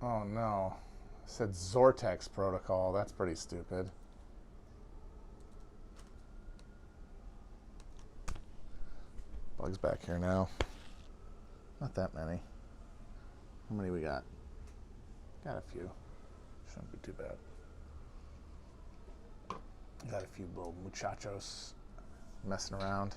Oh no. It said Zortex protocol. That's pretty stupid. Bugs back here now. Not that many. How many we got? Got a few. Shouldn't be too bad. Got a few little muchachos messing around.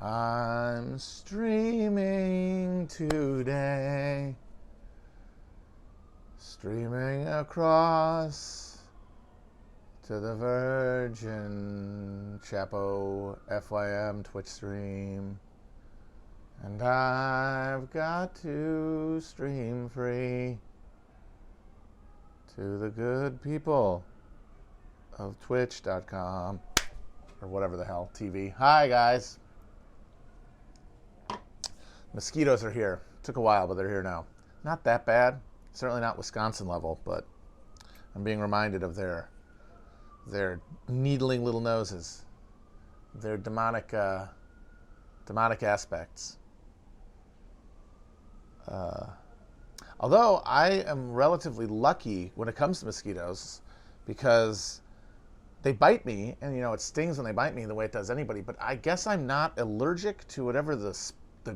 I'm streaming today. Streaming across to the Virgin Chapo FYM Twitch stream. And I've got to stream free to the good people of twitch.com or whatever the hell, TV. Hi, guys. Mosquitoes are here. Took a while, but they're here now. Not that bad. Certainly not Wisconsin level, but I'm being reminded of their needling little noses, their demonic aspects. Although I am relatively lucky when it comes to mosquitoes, because they bite me, and it stings when they bite me the way it does anybody. But I guess I'm not allergic to whatever the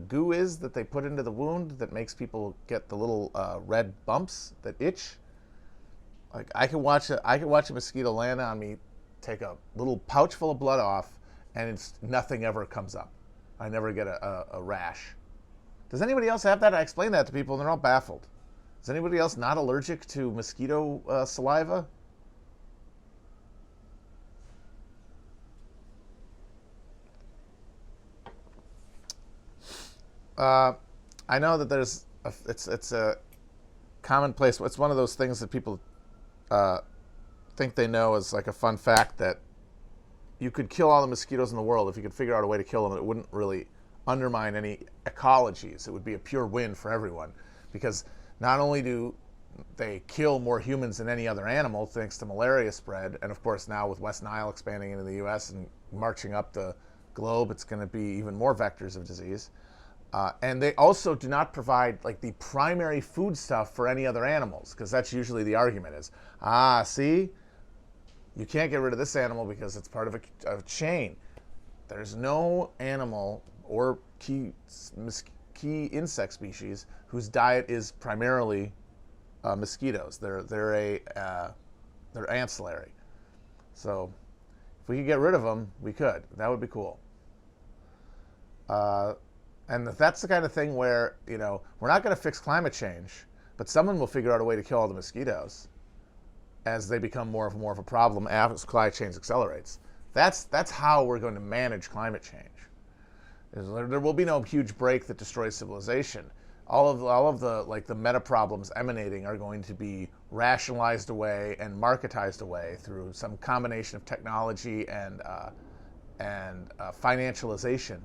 goo is that they put into the wound that makes people get the little red bumps that itch. Like I can watch a mosquito land on me, take a little pouch full of blood off, and nothing ever comes up. I never get a rash. Does anybody else have that? I explain that to people and they're all baffled. Is anybody else not allergic to mosquito saliva? I know that it's a commonplace. It's one of those things that people think they know as like a fun fact, that you could kill all the mosquitoes in the world if you could figure out a way to kill them. It wouldn't really undermine any ecologies. It would be a pure win for everyone, because not only do they kill more humans than any other animal thanks to malaria spread, and of course now with West Nile expanding into the U.S. and marching up the globe, it's going to be even more vectors of disease. And they also do not provide like the primary food stuff for any other animals, because that's usually the argument is, see, you can't get rid of this animal because it's part of a chain. There's no animal or key insect species whose diet is primarily mosquitoes. They're ancillary. So if we could get rid of them, we could. That would be cool. And that's the kind of thing where, we're not going to fix climate change, but someone will figure out a way to kill all the mosquitoes as they become more of a problem as climate change accelerates. That's how we're going to manage climate change. There will be no huge break that destroys civilization. All of the meta problems emanating are going to be rationalized away and marketized away through some combination of technology and financialization.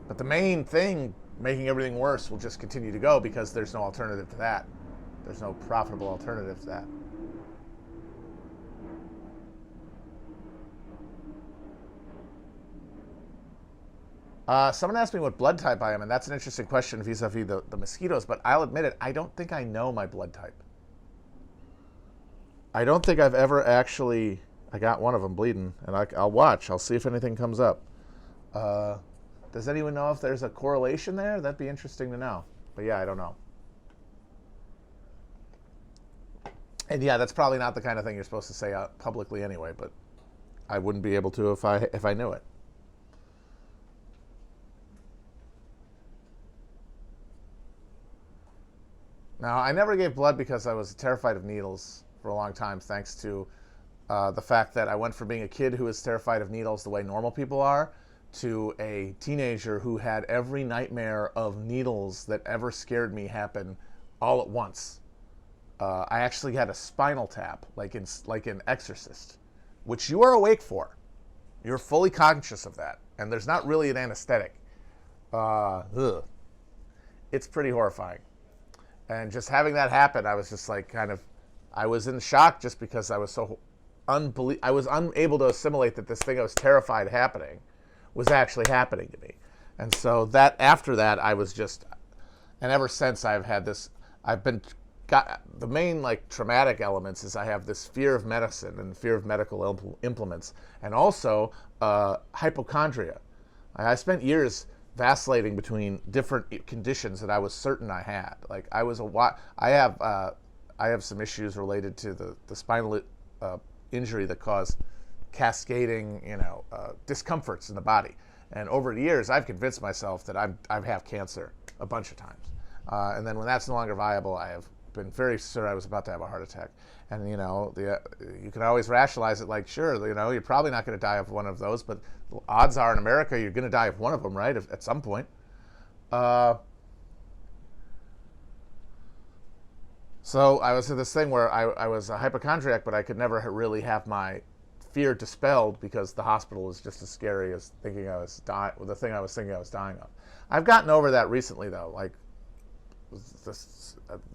But the main thing making everything worse will just continue to go, because there's no alternative to that. There's no profitable alternative to that. Someone asked me what blood type I am, and that's an interesting question vis-a-vis the mosquitoes, but I'll admit it, I don't think I know my blood type. I don't think I've ever actually... I got one of them bleeding, and I'll watch. I'll see if anything comes up. Does anyone know if there's a correlation there? That'd be interesting to know. But yeah, I don't know. And yeah, that's probably not the kind of thing you're supposed to say out publicly anyway, but I wouldn't be able to if I knew it. Now, I never gave blood because I was terrified of needles for a long time, thanks to the fact that I went from being a kid who was terrified of needles the way normal people are to a teenager who had every nightmare of needles that ever scared me happen all at once. I actually had a spinal tap, like in Exorcist, which you are awake for. You're fully conscious of that, and there's not really an anesthetic. It's pretty horrifying. And just having that happen, I was just like kind of I was in shock just because I was I was unable to assimilate that this thing I was terrified happening was actually happening to me. And so that after that, I was just, and ever since I've had this, I've been got the main like traumatic elements is I have this fear of medicine and fear of medical implements, and also hypochondria. I spent years vacillating between different conditions that I was certain I had. Like I have some issues related to the spinal injury that cause cascading, discomforts in the body. And over the years, I've convinced myself that I have cancer a bunch of times. And then when that's no longer viable, I have been very sure I was about to have a heart attack. And you can always rationalize it like, sure, you're probably not going to die of one of those, but odds are in America you're going to die of one of them, right? At some point. So I was in this thing where I was a hypochondriac, but I could never really have my fear dispelled because the hospital was just as scary as thinking I was dying. The thing I was thinking I was dying of. I've gotten over that recently, though. Like,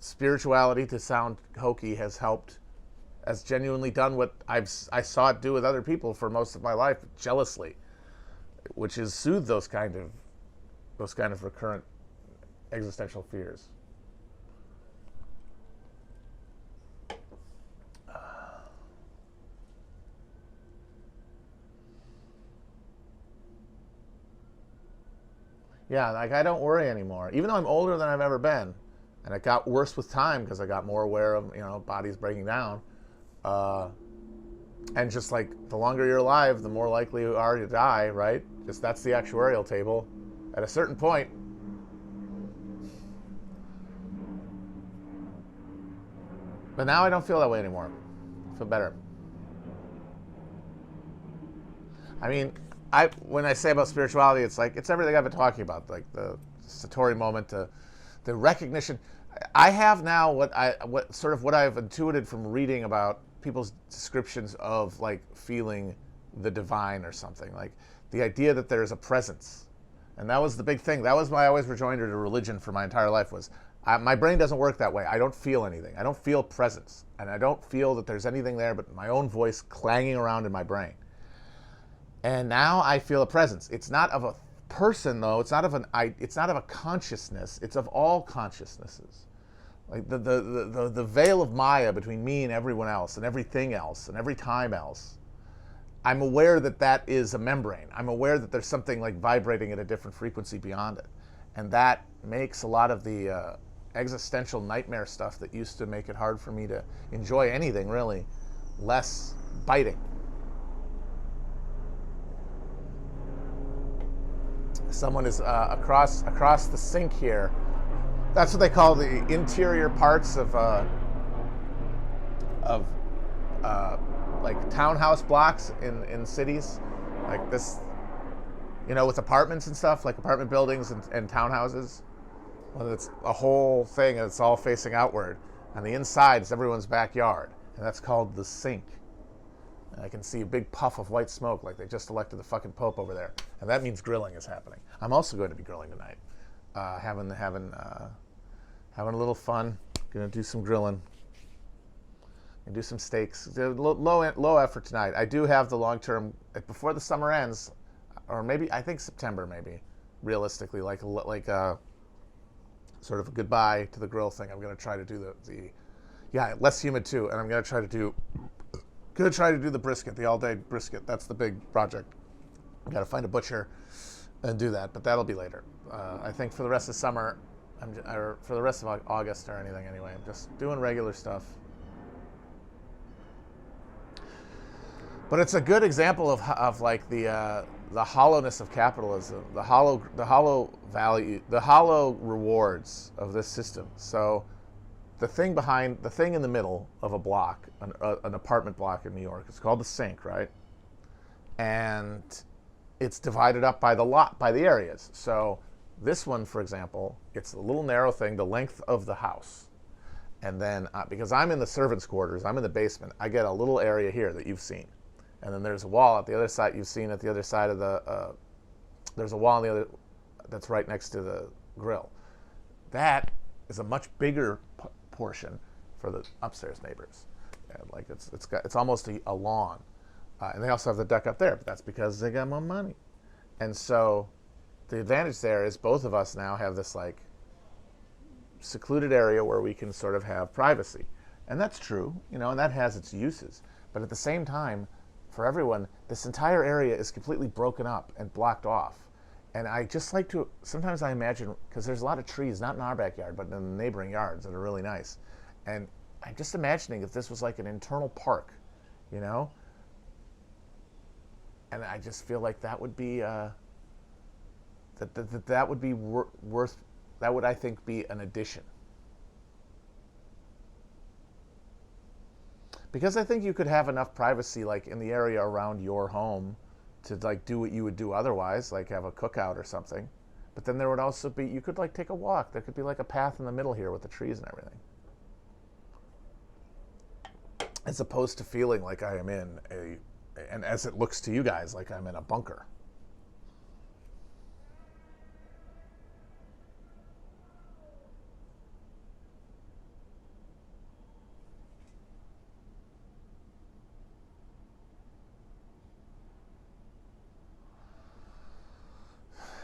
spirituality, to sound hokey, has helped. Has genuinely done what I saw it do with other people for most of my life, jealously, which is soothe those kind of recurrent existential fears. Yeah, like I don't worry anymore, even though I'm older than I've ever been, and it got worse with time because I got more aware of bodies breaking down, and just like the longer you're alive, the more likely you are to die, right? Just that's the actuarial table. At a certain point, but now I don't feel that way anymore. I feel better. I mean, when I say about spirituality, it's like it's everything I've been talking about, like the Satori moment, the recognition. I have now what I've intuited from reading about people's descriptions of like feeling the divine or something, like the idea that there's a presence, and that was the big thing. That was my always rejoinder to religion for my entire life was my brain doesn't work that way. I don't feel anything. I don't feel presence, and I don't feel that there's anything there but my own voice clanging around in my brain. And now I feel a presence. It's not of a person, though. It's not of a consciousness. It's of all consciousnesses. Like the veil of Maya between me and everyone else and everything else and every time else. I'm aware that is a membrane. I'm aware that there's something like vibrating at a different frequency beyond it. And that makes a lot of the existential nightmare stuff that used to make it hard for me to enjoy anything really less biting. Someone is across the sink here. That's what they call the interior parts of like townhouse blocks in cities, like this, with apartments and stuff, like apartment buildings and townhouses. Well, it's a whole thing, and it's all facing outward. And the inside is everyone's backyard, and that's called the sink. I can see a big puff of white smoke like they just elected the fucking Pope over there. And that means grilling is happening. I'm also going to be grilling tonight. Having a little fun. Going to do some grilling. And do some steaks. Low effort tonight. I do have the long-term, before the summer ends, or maybe, I think September maybe, realistically, like sort of a goodbye to the grill thing. I'm going to try to do the less humid too, and I'm going to try to do the brisket, the all-day brisket. That's the big project. I've got to find a butcher and do that, but that'll be later. I think for the rest of summer, or for the rest of August or anything anyway, I'm just doing regular stuff. But it's a good example of like the hollowness of capitalism, the hollow value, the hollow rewards of this system. So the thing in the middle of a block, an apartment block in New York, it's called the sink, right? And it's divided up by the areas. So this one, for example, it's a little narrow thing, the length of the house. And then, because I'm in the servants' quarters, I'm in the basement, I get a little area here that you've seen. And then there's a wall at the other side you've seen at the other side of there's a wall on the other, that's right next to the grill. That is a much bigger portion for the upstairs neighbors. And like it's almost a lawn, and they also have the deck up there, but that's because they got more money. And so the advantage there is both of us now have this like secluded area where we can sort of have privacy. And that's true, you know, and that has its uses. But at the same time, for everyone, this entire area is completely broken up and blocked off. And I just like to, sometimes I imagine, because there's a lot of trees, not in our backyard, but in the neighboring yards that are really nice. And I'm just imagining if this was like an internal park, you know? And I just feel like that would be, that would be worth, that would, I think, be an addition. Because I think you could have enough privacy, like in the area around your home, to like do what you would do otherwise, like have a cookout or something. But then there would also be, you could like take a walk. There could be like a path in the middle here with the trees and everything. As opposed to feeling like I am in a, and as it looks to you guys, like I'm in a bunker.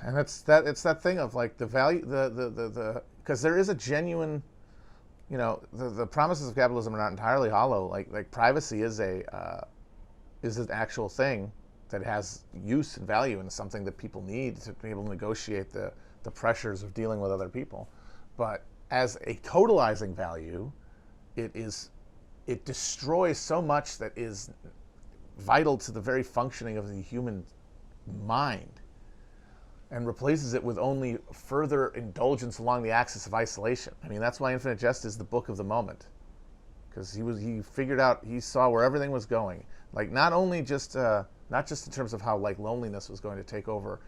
And it's that thing of like the value, the because there is a genuine, you know, the promises of capitalism are not entirely hollow. Like privacy is an actual thing that has use and value and is something that people need to be able to negotiate the pressures of dealing with other people. But as a totalizing value, it destroys so much that is vital to the very functioning of the human mind, and replaces it with only further indulgence along the axis of isolation. I mean, that's why Infinite Jest is the book of the moment, because he figured out, he saw where everything was going. Like not just in terms of how like loneliness was going to take over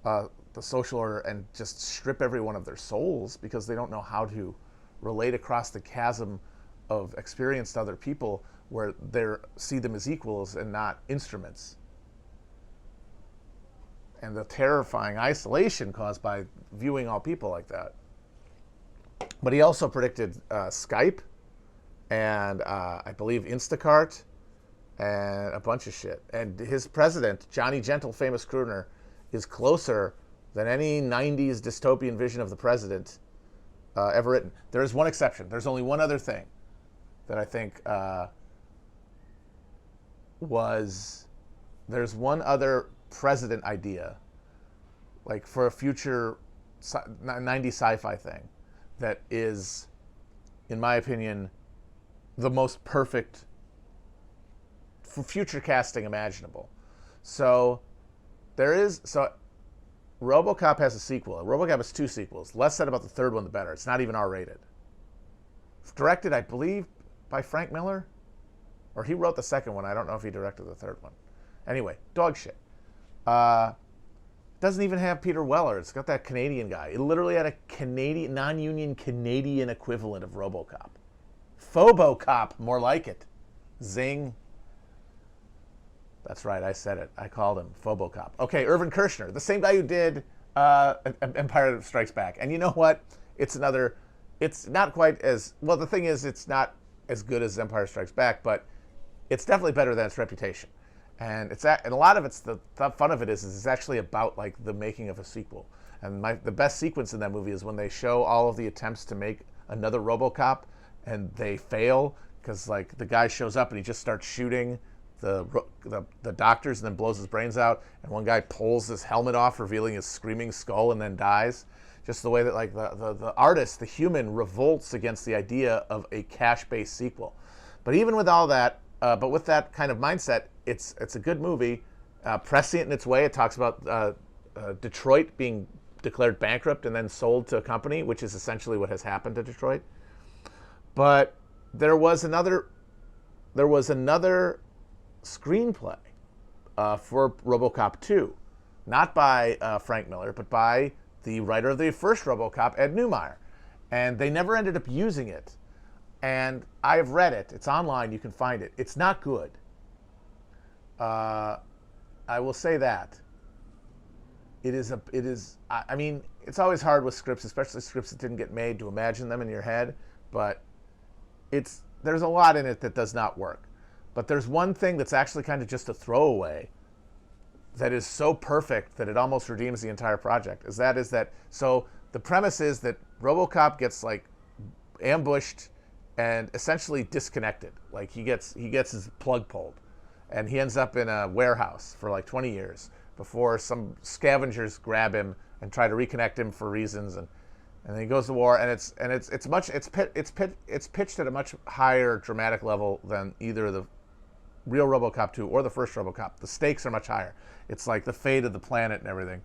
the social order and just strip everyone of their souls because they don't know how to relate across the chasm of experience to other people where they see them as equals and not instruments. And the terrifying isolation caused by viewing all people like that. But he also predicted Skype and I believe Instacart and a bunch of shit. And his president, Johnny Gentle, famous crooner, is closer than any 90s dystopian vision of the president ever written. There is one exception. There's only one other thing that I think there's one other president idea, like for a future 90s sci-fi thing, that is, in my opinion, the most perfect for future casting imaginable. So RoboCop has a sequel. RoboCop has 2 sequels. Less said about the third one, the better. It's not even R-rated. It's directed, I believe, by Frank Miller, or he wrote the second one. I don't know if he directed the third one. Anyway, dog shit. Doesn't even have Peter Weller. It's got that Canadian guy. It literally had a Canadian, non-union Canadian equivalent of RoboCop. Phobocop, more like it. Zing. That's right, I said it. I called him Phobocop. Okay, Irvin Kershner, the same guy who did Empire Strikes Back. And you know what? It's not quite as, well, the thing is, it's not as good as Empire Strikes Back, but it's definitely better than its reputation. And a lot of it's the fun of it is it's actually about like the making of a sequel. And the best sequence in that movie is when they show all of the attempts to make another RoboCop, and they fail because like the guy shows up and he just starts shooting the doctors and then blows his brains out, and one guy pulls his helmet off, revealing his screaming skull, and then dies. Just the way that like the artist, the human, revolts against the idea of a cash-based sequel. But even with all that, but with that kind of mindset, it's a good movie, prescient in its way. It talks about Detroit being declared bankrupt and then sold to a company, which is essentially what has happened to Detroit. But there was another screenplay for RoboCop 2, not by Frank Miller, but by the writer of the first RoboCop, Ed Neumeyer, and they never ended up using it. And I have read it. It's online. You can find it. It's not good. I will say that. I mean, it's always hard with scripts, especially scripts that didn't get made, to imagine them in your head. But there's a lot in it that does not work. But there's one thing that's actually kind of just a throwaway that is so perfect that it almost redeems the entire project. So the premise is that RoboCop gets like ambushed and essentially disconnected. Like he gets his plug pulled, and he ends up in a warehouse for like 20 years before some scavengers grab him and try to reconnect him for reasons, and then he goes to war, and it's pitched at a much higher dramatic level than either the real RoboCop 2 or the first RoboCop. The stakes are much higher. It's like the fate of the planet and everything,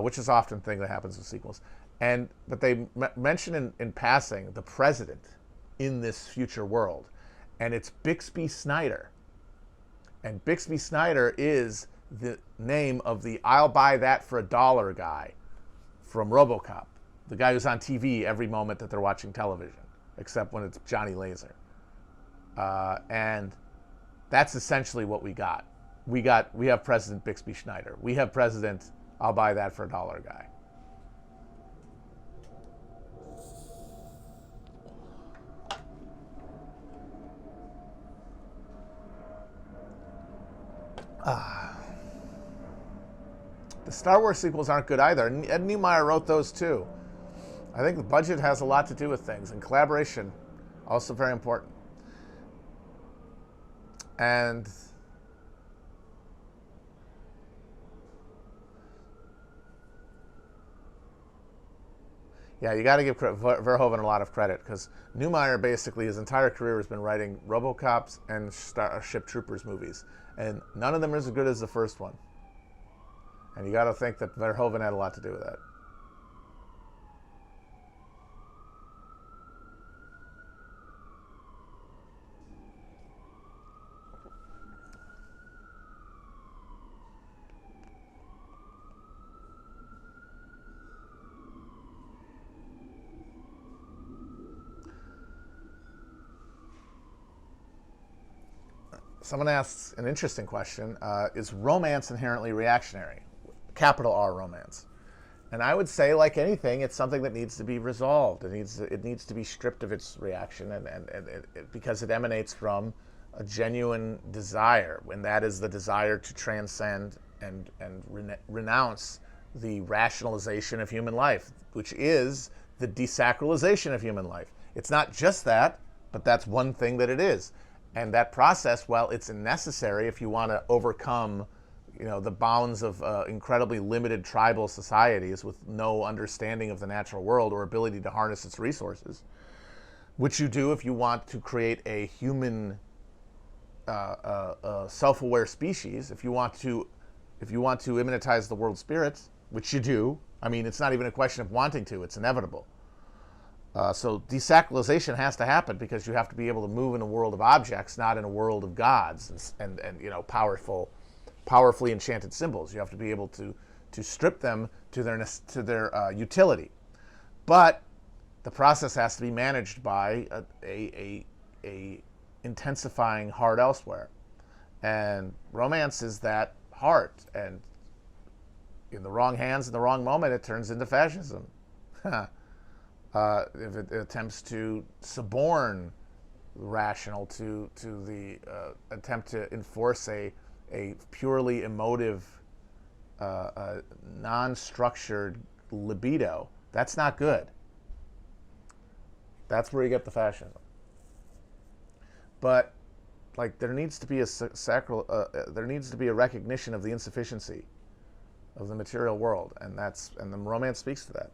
which is often a thing that happens with sequels. But they mention in passing the president in this future world, and it's Bixby Snyder. And Bixby Snyder is the name of the "I'll buy that for $1" guy from RoboCop, the guy who's on TV every moment that they're watching television, except when it's Johnny Laser. And that's essentially what we got. We have President Bixby Snyder. We have President "I'll buy that for $1" guy. The Star Wars sequels aren't good either. Ed Neumeier wrote those too. I think the budget has a lot to do with things, and collaboration also very important. And yeah, you got to give Verhoeven a lot of credit, because Neumeier basically his entire career has been writing RoboCops and Starship Troopers movies, and none of them are as good as the first one. And you got to think that Verhoeven had a lot to do with that. Someone asks an interesting question. Is romance inherently reactionary? Capital R romance. And I would say, like anything, it's something that needs to be resolved. It needs to be stripped of its reaction, because it emanates from a genuine desire, and that is the desire to transcend and renounce the rationalization of human life, which is the desacralization of human life. It's not just that, but that's one thing that it is. And that process, while it's necessary if you want to overcome the bounds of incredibly limited tribal societies with no understanding of the natural world or ability to harness its resources, which you do if you want to create a human self-aware species. If you want to immanentize the world spirits, which you do. I mean, it's not even a question of wanting to; it's inevitable. So desacralization has to happen, because you have to be able to move in a world of objects, not in a world of gods and powerfully enchanted symbols. You have to be able to strip them to their utility. But the process has to be managed by a intensifying heart elsewhere. And romance is that heart. And in the wrong hands, in the wrong moment, it turns into fascism. If it attempts to suborn rational to the attempt to enforce a purely emotive, non-structured libido, that's not good. That's where you get the fascism. But there needs to be there needs to be a recognition of the insufficiency of the material world, and the romance speaks to that.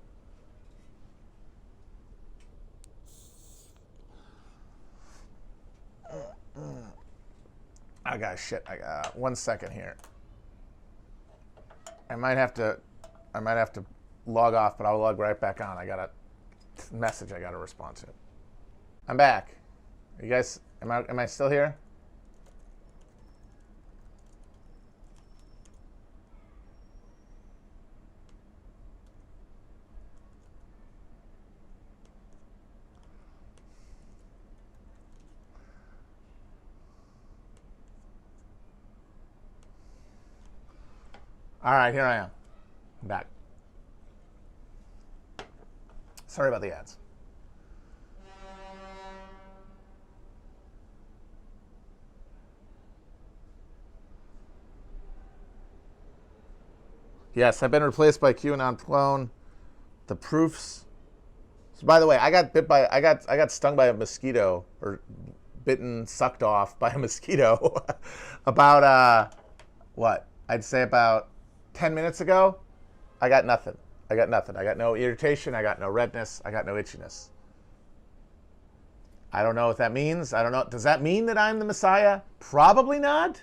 I got shit. I got 1 second here. I might have to log off, but I'll log right back on. I got a message I got to respond to. I'm back. You guys, am I still here? All right, here I am. I'm back. Sorry about the ads. Yes, I've been replaced by QAnon clone. The proofs. So, by the way, I got stung by a mosquito, or bitten, sucked off by a mosquito about what? I'd say about 10 minutes ago. I got nothing. I got no irritation. I got no redness. I got no itchiness. I don't know what that means. I don't know. Does that mean that I'm the Messiah? Probably not.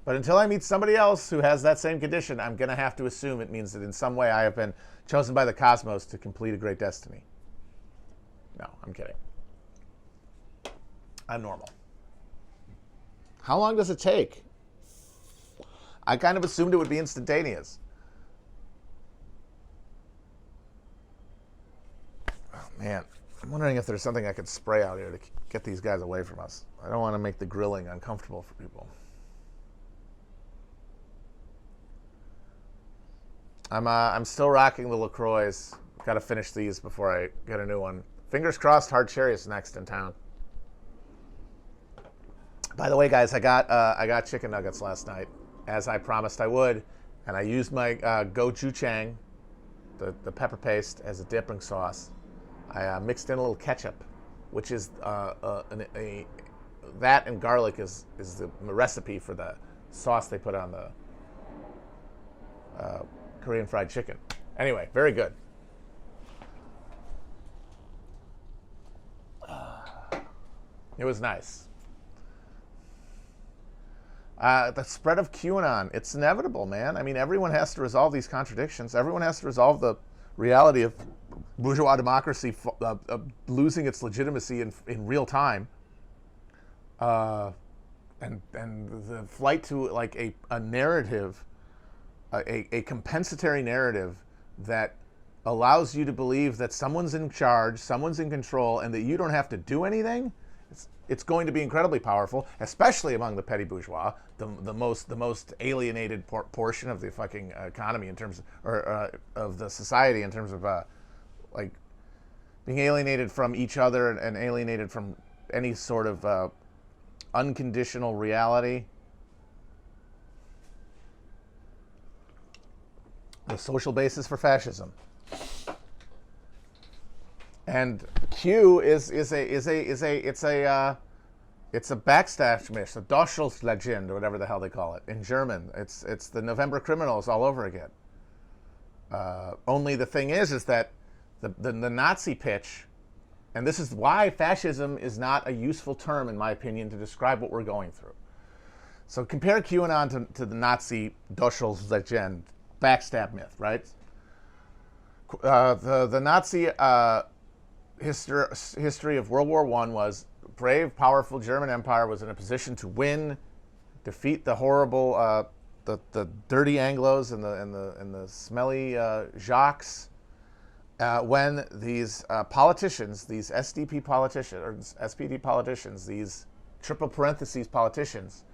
But until I meet somebody else who has that same condition, I'm going to have to assume it means that in some way I have been chosen by the cosmos to complete a great destiny. No, I'm kidding. I'm normal. How long does it take? I kind of assumed it would be instantaneous. Oh, man. I'm wondering if there's something I could spray out here to get these guys away from us. I don't want to make the grilling uncomfortable for people. I'm still rocking the LaCroix. Got to finish these before I get a new one. Fingers crossed, hard cherry is next in town. By the way, guys, I got chicken nuggets last night, as I promised I would, and I used my gochujang, the pepper paste, as a dipping sauce. I mixed in a little ketchup, which is that and garlic is the recipe for the sauce they put on the Korean fried chicken. Anyway, very good. It was nice. The spread of QAnon, it's inevitable, man. I mean, everyone has to resolve these contradictions. Everyone has to resolve the reality of bourgeois democracy losing its legitimacy in real time. And the flight to like a narrative, a compensatory narrative that allows you to believe that someone's in charge, someone's in control, and that you don't have to do anything. It's going to be incredibly powerful, especially among the petty bourgeois, the most alienated portion of the fucking economy in terms of the society in terms of like being alienated from each other and alienated from any sort of unconditional reality. The social basis for fascism. And Q is a backstash myth, a Deutschland, or whatever the hell they call it in German. It's the November criminals all over again. Only the thing is that the Nazi pitch, and this is why fascism is not a useful term in my opinion to describe what we're going through. So compare QAnon to the Nazi Deutschland backstab myth, right? The Nazi history of World War I was brave, powerful German Empire was in a position to win, defeat the horrible, the dirty Anglos and the smelly Jacques. When these politicians, these SDP politicians or SPD politicians, these triple parentheses politicians,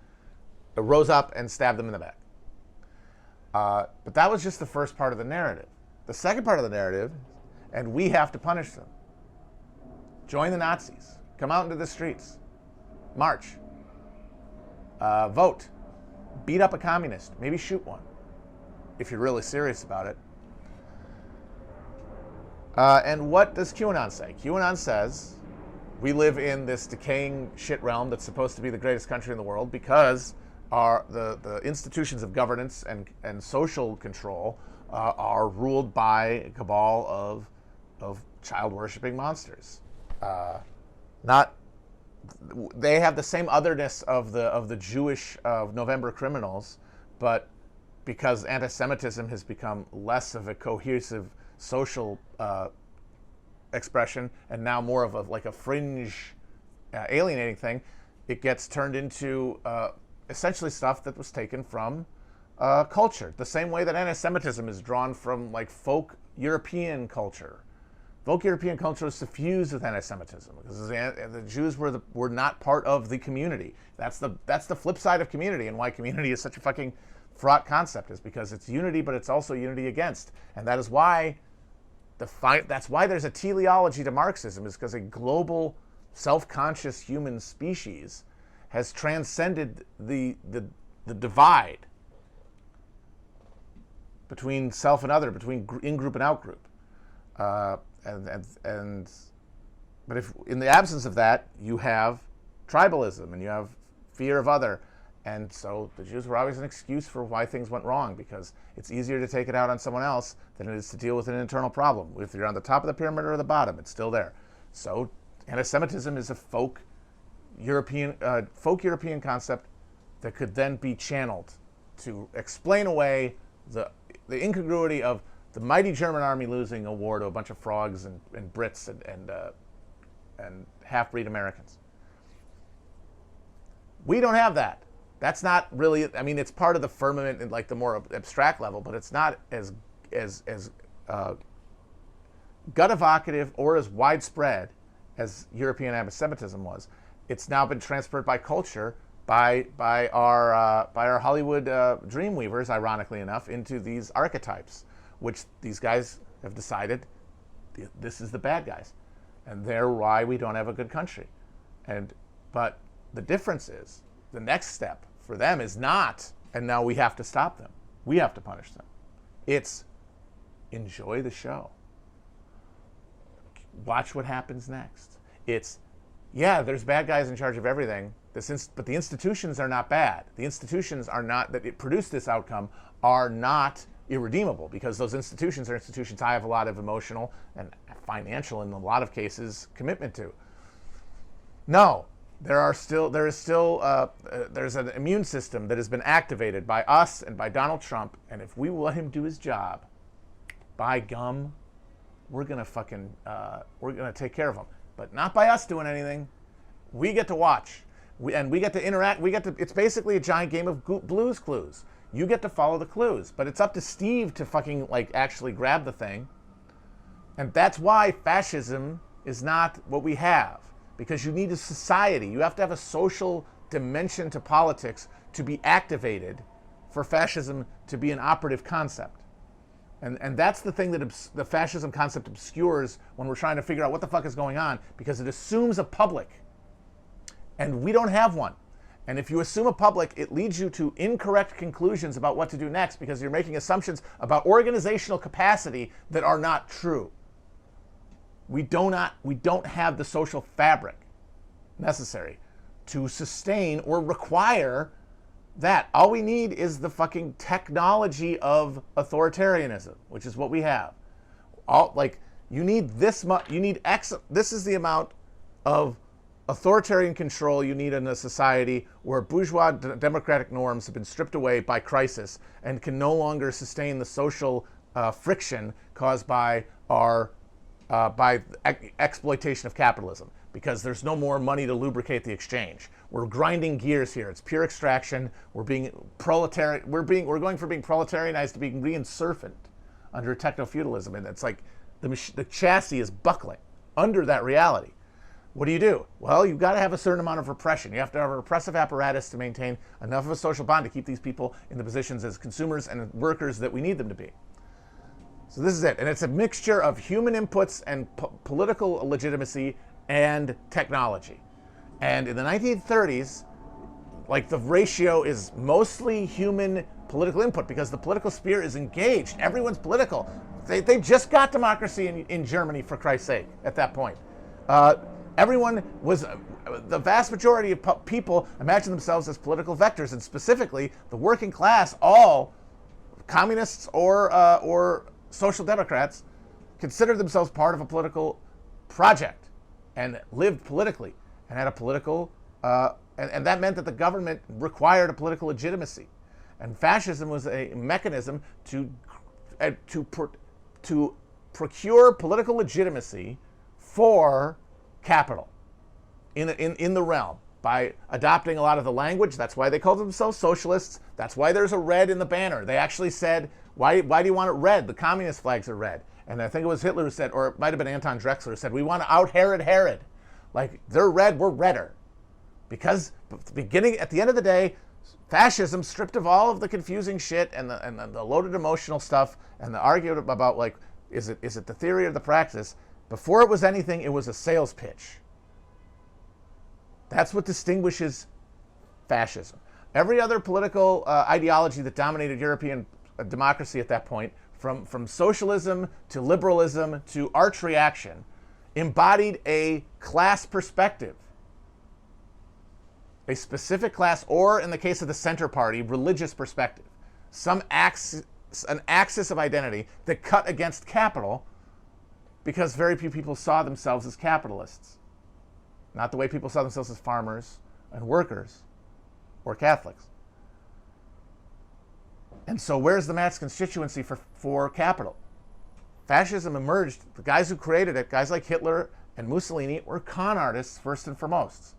rose up and stabbed them in the back. But that was just the first part of the narrative. The second part of the narrative, and we have to punish them. Join the Nazis. Come out into the streets. March. Vote. Beat up a communist. Maybe shoot one, if you're really serious about it. And what does QAnon say? QAnon says we live in this decaying shit realm that's supposed to be the greatest country in the world because the institutions of governance and social control are ruled by a cabal of child-worshipping monsters. They have the same otherness of the Jewish November criminals, but because anti-Semitism has become less of a cohesive social expression and now more of a fringe alienating thing, it gets turned into essentially stuff that was taken from culture. The same way that anti-Semitism is drawn from like folk European culture. Folk European culture is suffused with anti-Semitism because the Jews were not part of the community. That's the flip side of community, and why community is such a fucking fraught concept is because it's unity, but it's also unity against, and that is why that's why there's a teleology to Marxism, is because a global, self-conscious human species has transcended the divide. between self and other, between in-group and out-group. And but if in the absence of that, you have tribalism and you have fear of other. And so the Jews were always an excuse for why things went wrong, because it's easier to take it out on someone else than it is to deal with an internal problem. If you're on the top of the pyramid or the bottom, it's still there. So anti-Semitism is a folk European concept that could then be channeled to explain away the incongruity of the mighty German army losing a war to a bunch of frogs and Brits and half-breed Americans. We don't have that. That's not really, I mean, it's part of the firmament in like the more abstract level, but it's not as gut evocative or as widespread as European anti-Semitism was. It's now been transferred by culture, by our Hollywood dreamweavers, ironically enough, into these archetypes, which these guys have decided this is the bad guys, and they're why we don't have a good country. But the difference is, the next step for them is not, and now we have to stop them. We have to punish them. It's enjoy the show. Watch what happens next. It's, yeah, there's bad guys in charge of everything, but the institutions are not bad. The institutions are not, that produce this outcome, are not irredeemable, because those institutions are institutions I have a lot of emotional and financial, in a lot of cases, commitment to. No. There's an immune system that has been activated by us and by Donald Trump, and if we let him do his job, by gum, we're gonna take care of him. But not by us doing anything. We get to watch, we get to interact. It's basically a giant game of Blue's Clues. You get to follow the clues, but it's up to Steve to fucking actually grab the thing. And that's why fascism is not what we have. Because you need a society. You have to have a social dimension to politics to be activated for fascism to be an operative concept. And that's the thing that the fascism concept obscures when we're trying to figure out what the fuck is going on, because it assumes a public. And we don't have one. And if you assume a public, it leads you to incorrect conclusions about what to do next, because you're making assumptions about organizational capacity that are not true. We don't have the social fabric necessary to sustain or require that. All we need is the fucking technology of authoritarianism, which is what we have. You need this much. You need X. This is the amount of authoritarian control you need in a society where bourgeois democratic norms have been stripped away by crisis and can no longer sustain the social friction caused by exploitation of capitalism, because there's no more money to lubricate the exchange. We're grinding gears here. It's pure extraction. We're being proletarian. We're going from being proletarianized to being reinsurfant under techno-feudalism, and it's like the chassis is buckling under that reality. What do? Well, you've got to have a certain amount of repression. You have to have a repressive apparatus to maintain enough of a social bond to keep these people in the positions as consumers and workers that we need them to be. So this is it. And it's a mixture of human inputs and political legitimacy and technology. And in the 1930s, the ratio is mostly human political input, because the political sphere is engaged. Everyone's political. They just got democracy in Germany, for Christ's sake, at that point. Everyone was, the vast majority of people imagine themselves as political vectors, and specifically the working class, all communists or social democrats, considered themselves part of a political project and lived politically and had a political, and that meant that the government required a political legitimacy. And fascism was a mechanism to procure political legitimacy for capital in the realm by adopting a lot of the language. That's why they called themselves socialists. That's why there's a red in the banner. They actually said, why do you want it red? The communist flags are red. And I think it was Hitler who said, or it might have been Anton Drexler who said, we want to out-Herod Herod. They're red, we're redder. Because at the end of the day, fascism, stripped of all of the confusing shit and the loaded emotional stuff and the argument about is it the theory or the praxis? Before it was anything, it was a sales pitch. That's what distinguishes fascism. Every other political ideology that dominated European a democracy at that point, from socialism to liberalism to arch reaction, embodied a class perspective. A specific class, or in the case of the Center Party, religious perspective. An axis of identity that cut against capital because very few people saw themselves as capitalists. Not the way people saw themselves as farmers and workers or Catholics. And so where's the mass constituency for capital? Fascism emerged. The guys who created it, guys like Hitler and Mussolini, were con artists first and foremost.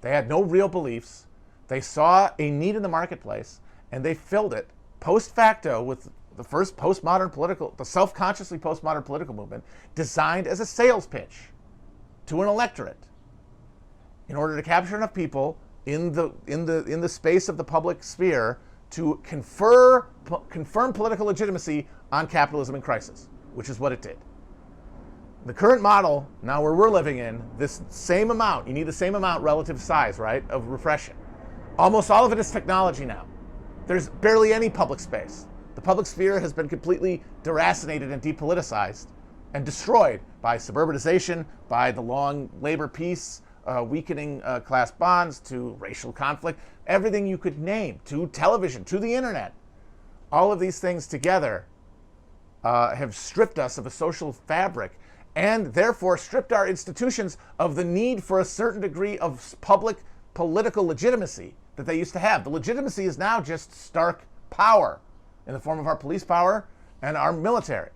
They had no real beliefs. They saw a need in the marketplace, and they filled it post facto with the first the self-consciously postmodern political movement, designed as a sales pitch to an electorate in order to capture enough people in the space of the public sphere to confirm political legitimacy on capitalism in crisis, which is what it did. The current model, now where we're living in, this same amount, you need the same amount relative size, right, of repression. Almost all of it is technology now. There's barely any public space. The public sphere has been completely deracinated and depoliticized and destroyed by suburbanization, by the long labor peace, weakening class bonds, to racial conflict, everything you could name, to television, to the internet. All of these things together have stripped us of a social fabric and therefore stripped our institutions of the need for a certain degree of public political legitimacy that they used to have. The legitimacy is now just stark power in the form of our police power and our military.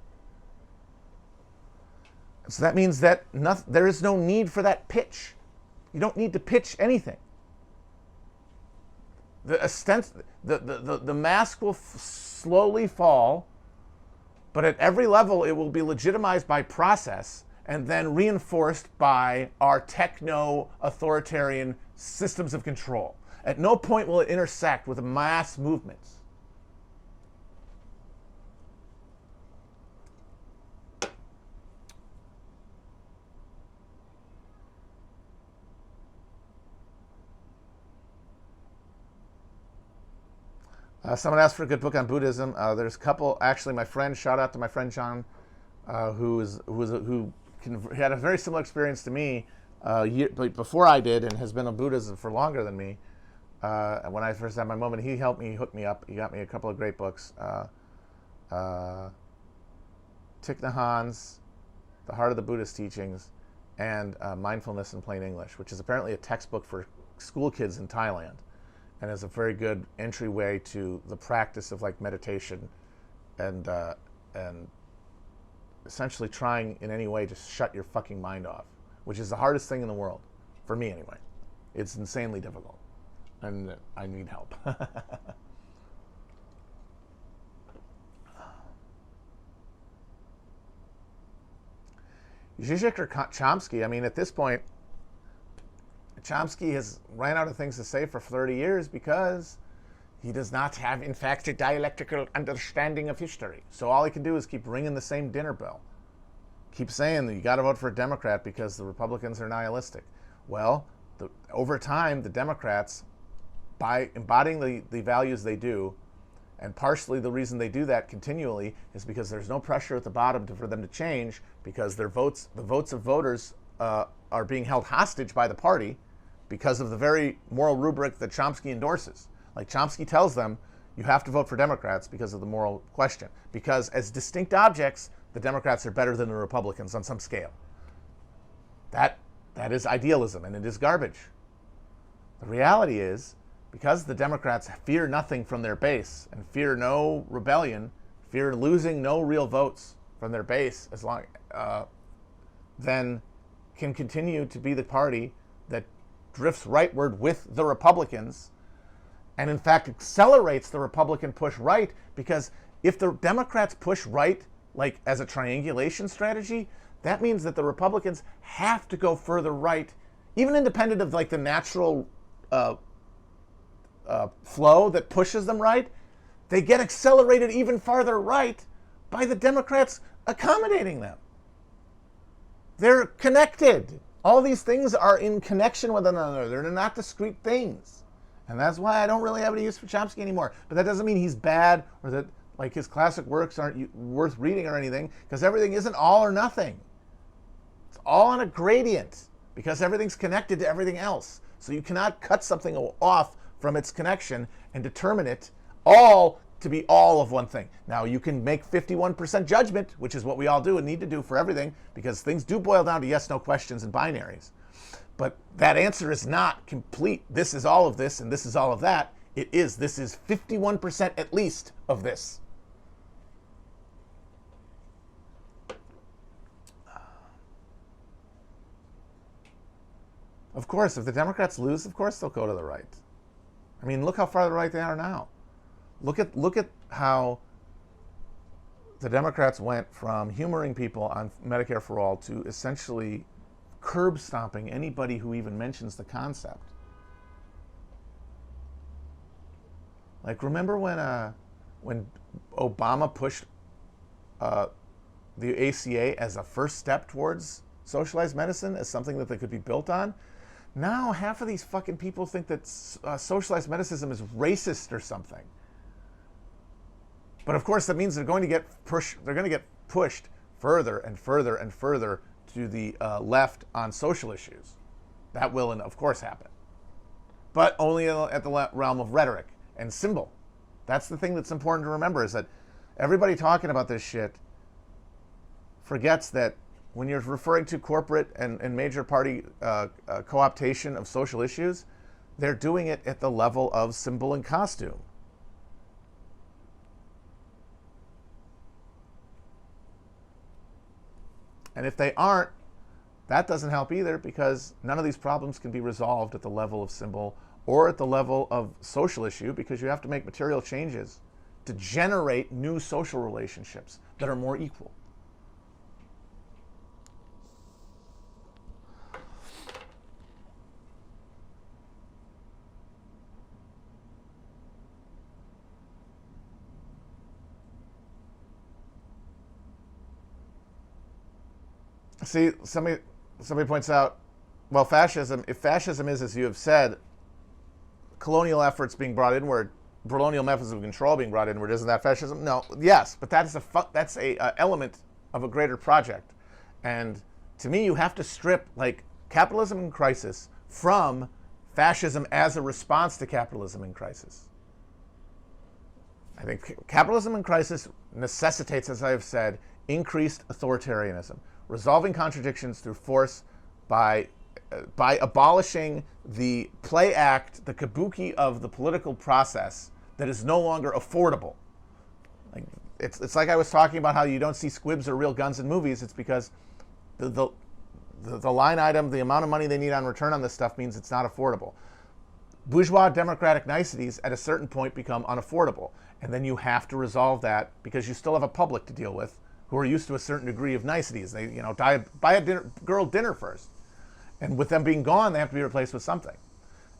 So that means that there is no need for that pitch. You don't need to pitch anything. The mask will slowly fall, but at every level it will be legitimized by process and then reinforced by our techno-authoritarian systems of control. At no point will it intersect with mass movements. Someone asked for a good book on Buddhism. There's a couple. Actually, my friend, shout out to my friend John, who had a very similar experience to me before I did, and has been on Buddhism for longer than me. When I first had my moment, he helped me, hook me up. He got me a couple of great books. Thich Nhat Hanh's The Heart of the Buddhist Teachings, and Mindfulness in Plain English, which is apparently a textbook for school kids in Thailand, and is a very good entryway to the practice of like meditation and essentially trying in any way to shut your fucking mind off, which is the hardest thing in the world, for me anyway. It's insanely difficult, and I need help. Zizek or Chomsky, I mean, at this point, Chomsky has ran out of things to say for 30 years because he does not have, in fact, a dialectical understanding of history. So all he can do is keep ringing the same dinner bell. Keep saying that you got to vote for a Democrat because the Republicans are nihilistic. Well, over time, the Democrats, by embodying the values they do, and partially the reason they do that continually is because there's no pressure at the bottom for them to change, because the votes of voters are being held hostage by the party because of the very moral rubric that Chomsky endorses. Like, Chomsky tells them, you have to vote for Democrats because of the moral question. Because as distinct objects, the Democrats are better than the Republicans on some scale. That is idealism, and it is garbage. The reality is, because the Democrats fear nothing from their base and fear no rebellion, fear losing no real votes from their base, then can continue to be the party that drifts rightward with the Republicans, and in fact accelerates the Republican push right, because if the Democrats push right, like as a triangulation strategy, that means that the Republicans have to go further right, even independent of like the natural flow that pushes them right. They get accelerated even farther right by the Democrats accommodating them. They're connected. All these things are in connection with one another. They're not discrete things. And that's why I don't really have any use for Chomsky anymore. But that doesn't mean he's bad or that Like his classic works aren't worth reading or anything because everything isn't all or nothing. It's all on a gradient because everything's connected to everything else. So you cannot cut something off from its connection and determine it all to be all of one thing. Now, you can make 51% judgment, which is what we all do and need to do for everything, because things do boil down to yes, no questions and binaries. But that answer is not complete. This is all of this and this is all of that. This is 51% at least of this. Of course, if the Democrats lose, of course they'll go to the right. I mean, look how far to the right they are now. Look at how the Democrats went from humoring people on Medicare for All to essentially curb stomping anybody who even mentions the concept. Like, remember when Obama pushed the ACA as a first step towards socialized medicine as something that they could be built on? Now half of these fucking people think that socialized medicine is racist or something. But of course, that means they're going to get pushed further and further and further to the left on social issues. That will, of course, happen, but only at the realm of rhetoric and symbol. That's the thing that's important to remember, is that everybody talking about this shit forgets that when you're referring to corporate and major party co-optation of social issues, they're doing it at the level of symbol and costume. And if they aren't, that doesn't help either, because none of these problems can be resolved at the level of symbol or at the level of social issue, because you have to make material changes to generate new social relationships that are more equal. See, somebody points out, well, if fascism is, as you have said, colonial efforts being brought inward, colonial methods of control being brought inward, isn't that fascism? No, yes, but that's a element of a greater project. And to me, you have to strip, like, capitalism in crisis from fascism as a response to capitalism in crisis. I think capitalism in crisis necessitates, as I have said, increased authoritarianism, resolving contradictions through force by abolishing the play act, the kabuki of the political process that is no longer affordable. Like, it's like I was talking about how you don't see squibs or real guns in movies. It's because the line item, the amount of money they need on return on this stuff means it's not affordable. Bourgeois democratic niceties at a certain point become unaffordable, and then you have to resolve that because you still have a public to deal with who are used to a certain degree of niceties. They, buy a girl dinner first. And with them being gone, they have to be replaced with something.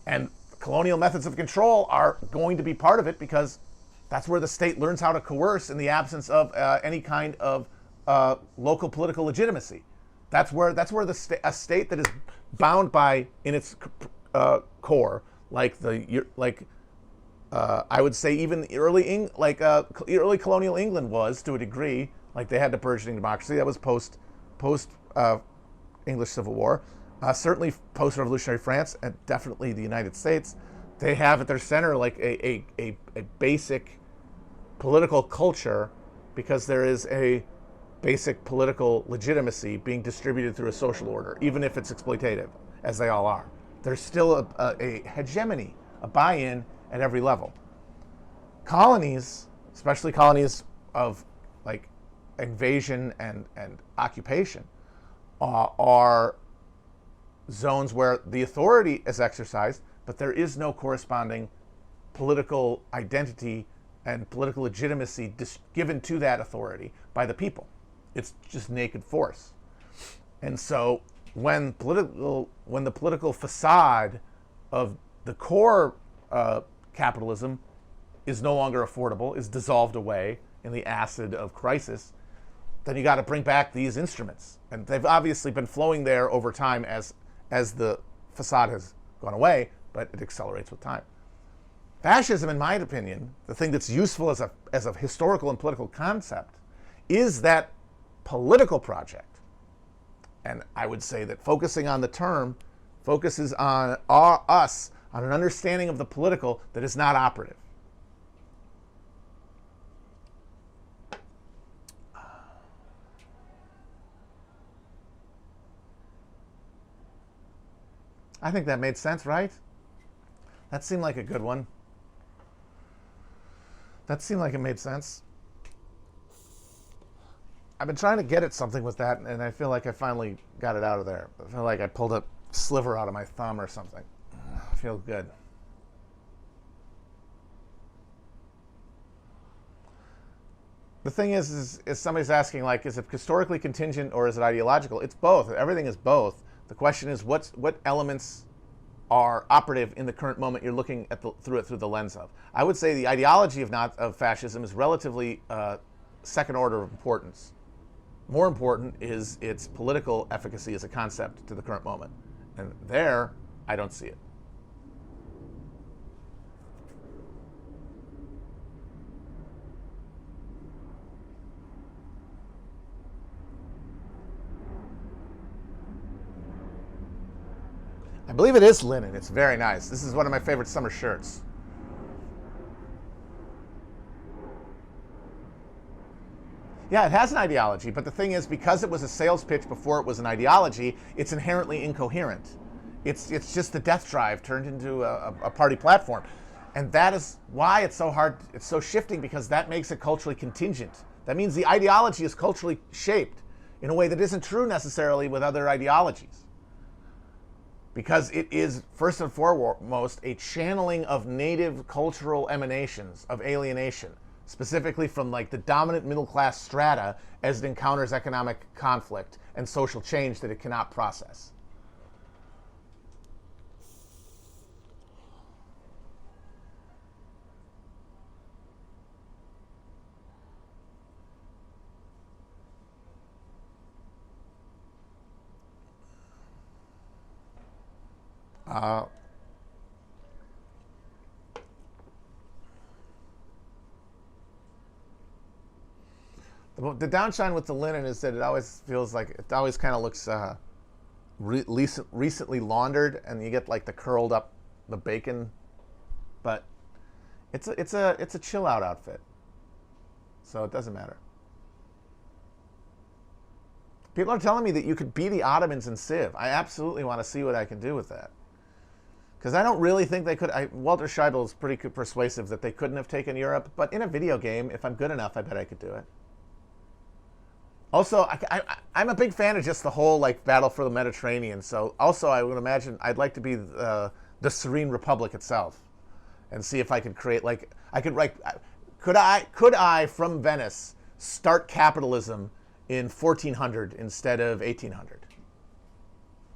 And colonial methods of control are going to be part of it, because that's where the state learns how to coerce in the absence of any kind of local political legitimacy. That's where a state that is bound by, in its core, I would say even early colonial England was, to a degree. Like, they had the burgeoning democracy. That was post English Civil War. Certainly post-revolutionary France, and definitely the United States. They have at their center like a basic political culture, because there is a basic political legitimacy being distributed through a social order, even if it's exploitative, as they all are. There's still a hegemony, a buy-in at every level. Colonies, especially colonies of like invasion and occupation, are zones where the authority is exercised, but there is no corresponding political identity and political legitimacy given to that authority by the people. It's just naked force. And so when the political facade of the core capitalism is no longer affordable, is dissolved away in the acid of crisis, then you got to bring back these instruments. And they've obviously been flowing there over time as the facade has gone away, but it accelerates with time. Fascism, in my opinion, the thing that's useful as a historical and political concept, is that political project. And I would say that focusing on the term focuses on us, on an understanding of the political that is not operative. I think that made sense, right? That seemed like a good one. That seemed like it made sense. I've been trying to get at something with that, and I feel like I finally got it out of there. I feel like I pulled a sliver out of my thumb or something. I feel good. The thing is somebody's asking, like, is it historically contingent or is it ideological? It's both. Everything is both. The question is, what elements are operative in the current moment you're looking at through the lens of. I would say the ideology of fascism is relatively second order of importance. More important is its political efficacy as a concept to the current moment. And there, I don't see it. I believe it is linen. It's very nice. This is one of my favorite summer shirts. Yeah, it has an ideology, but the thing is, because it was a sales pitch before it was an ideology, it's inherently incoherent. It's just the death drive turned into a party platform. And that is why it's so hard, it's so shifting, because that makes it culturally contingent. That means the ideology is culturally shaped in a way that isn't true necessarily with other ideologies. Because it is, first and foremost, a channeling of native cultural emanations of alienation, specifically from like the dominant middle class strata as it encounters economic conflict and social change that it cannot process. The downshine with the linen is that it always feels like, it always kind of looks recently laundered, and you get like the curled up, the bacon. But it's a chill out outfit, so it doesn't matter. People are telling me that you could be the Ottomans in Civ. I absolutely want to see what I can do with that. Because I don't really think they could. Walter Scheibel is pretty persuasive that they couldn't have taken Europe, but in a video game, if I'm good enough, I bet I could do it. Also, I'm a big fan of just the whole like battle for the Mediterranean. So also, I would imagine I'd like to be the Serene Republic itself, and see if I could create like could I from Venice start capitalism in 1400 instead of 1800?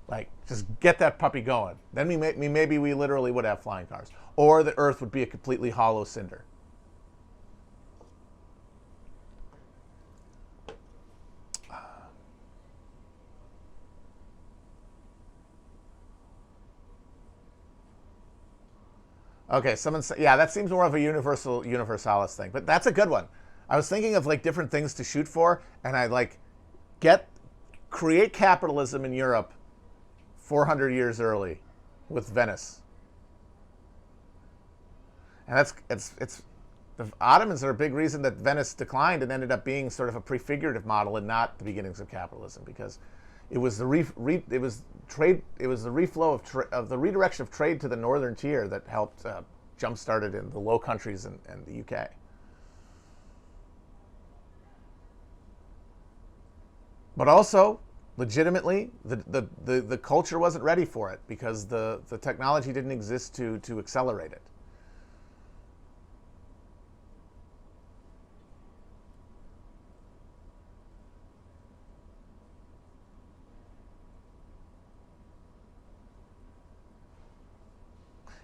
Like, just get that puppy going. Then maybe we literally would have flying cars, or the Earth would be a completely hollow cinder. Okay, someone said, yeah, that seems more of a universalis thing, but that's a good one. I was thinking of like different things to shoot for, and I like create capitalism in Europe 400 years early with Venice. And it's the Ottomans are a big reason that Venice declined and ended up being sort of a prefigurative model and not the beginnings of capitalism, because it was the reflow of the redirection of trade to the northern tier that helped jumpstart it in the Low Countries and the UK. But also, legitimately, the culture wasn't ready for it because the technology didn't exist to accelerate it.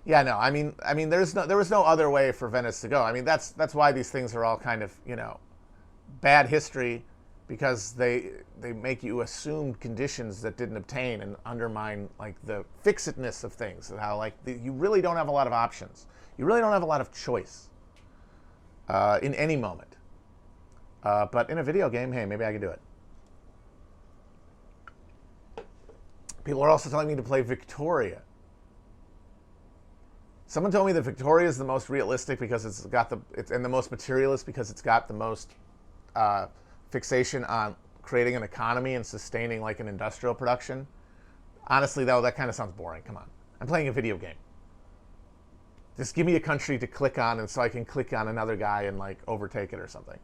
Yeah, no, I mean, there was no other way for Venice to go. I mean, that's why these things are all kind of, bad history, because they make you assume conditions that didn't obtain and undermine like the fixedness of things, and how like you really don't have a lot of options. You really don't have a lot of choice in any moment. But in a video game, hey, maybe I can do it. People are also telling me to play Victoria. Someone told me that Victoria is the most realistic because and the most materialist because it's got the most fixation on creating an economy and sustaining like an industrial production. Honestly, though, that kind of sounds boring. Come on. I'm playing a video game. Just give me a country to click on and so I can click on another guy and like overtake it or something.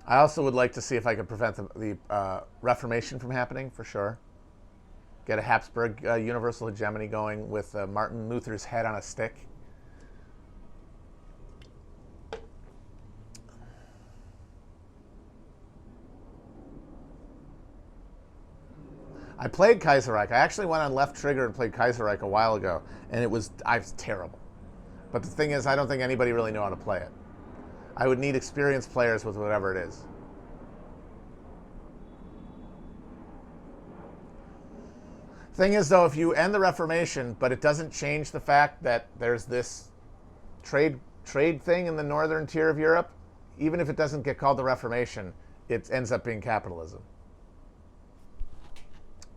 I also would like to see if I could prevent the Reformation from happening, for sure. Get a Habsburg universal hegemony going with Martin Luther's head on a stick. I played Kaiserreich. I actually went on left trigger and played Kaiserreich a while ago, and I was terrible. But the thing is, I don't think anybody really knew how to play it. I would need experienced players with whatever it is. Thing is, though, if you end the Reformation, but it doesn't change the fact that there's this trade thing in the northern tier of Europe, even if it doesn't get called the Reformation, it ends up being capitalism.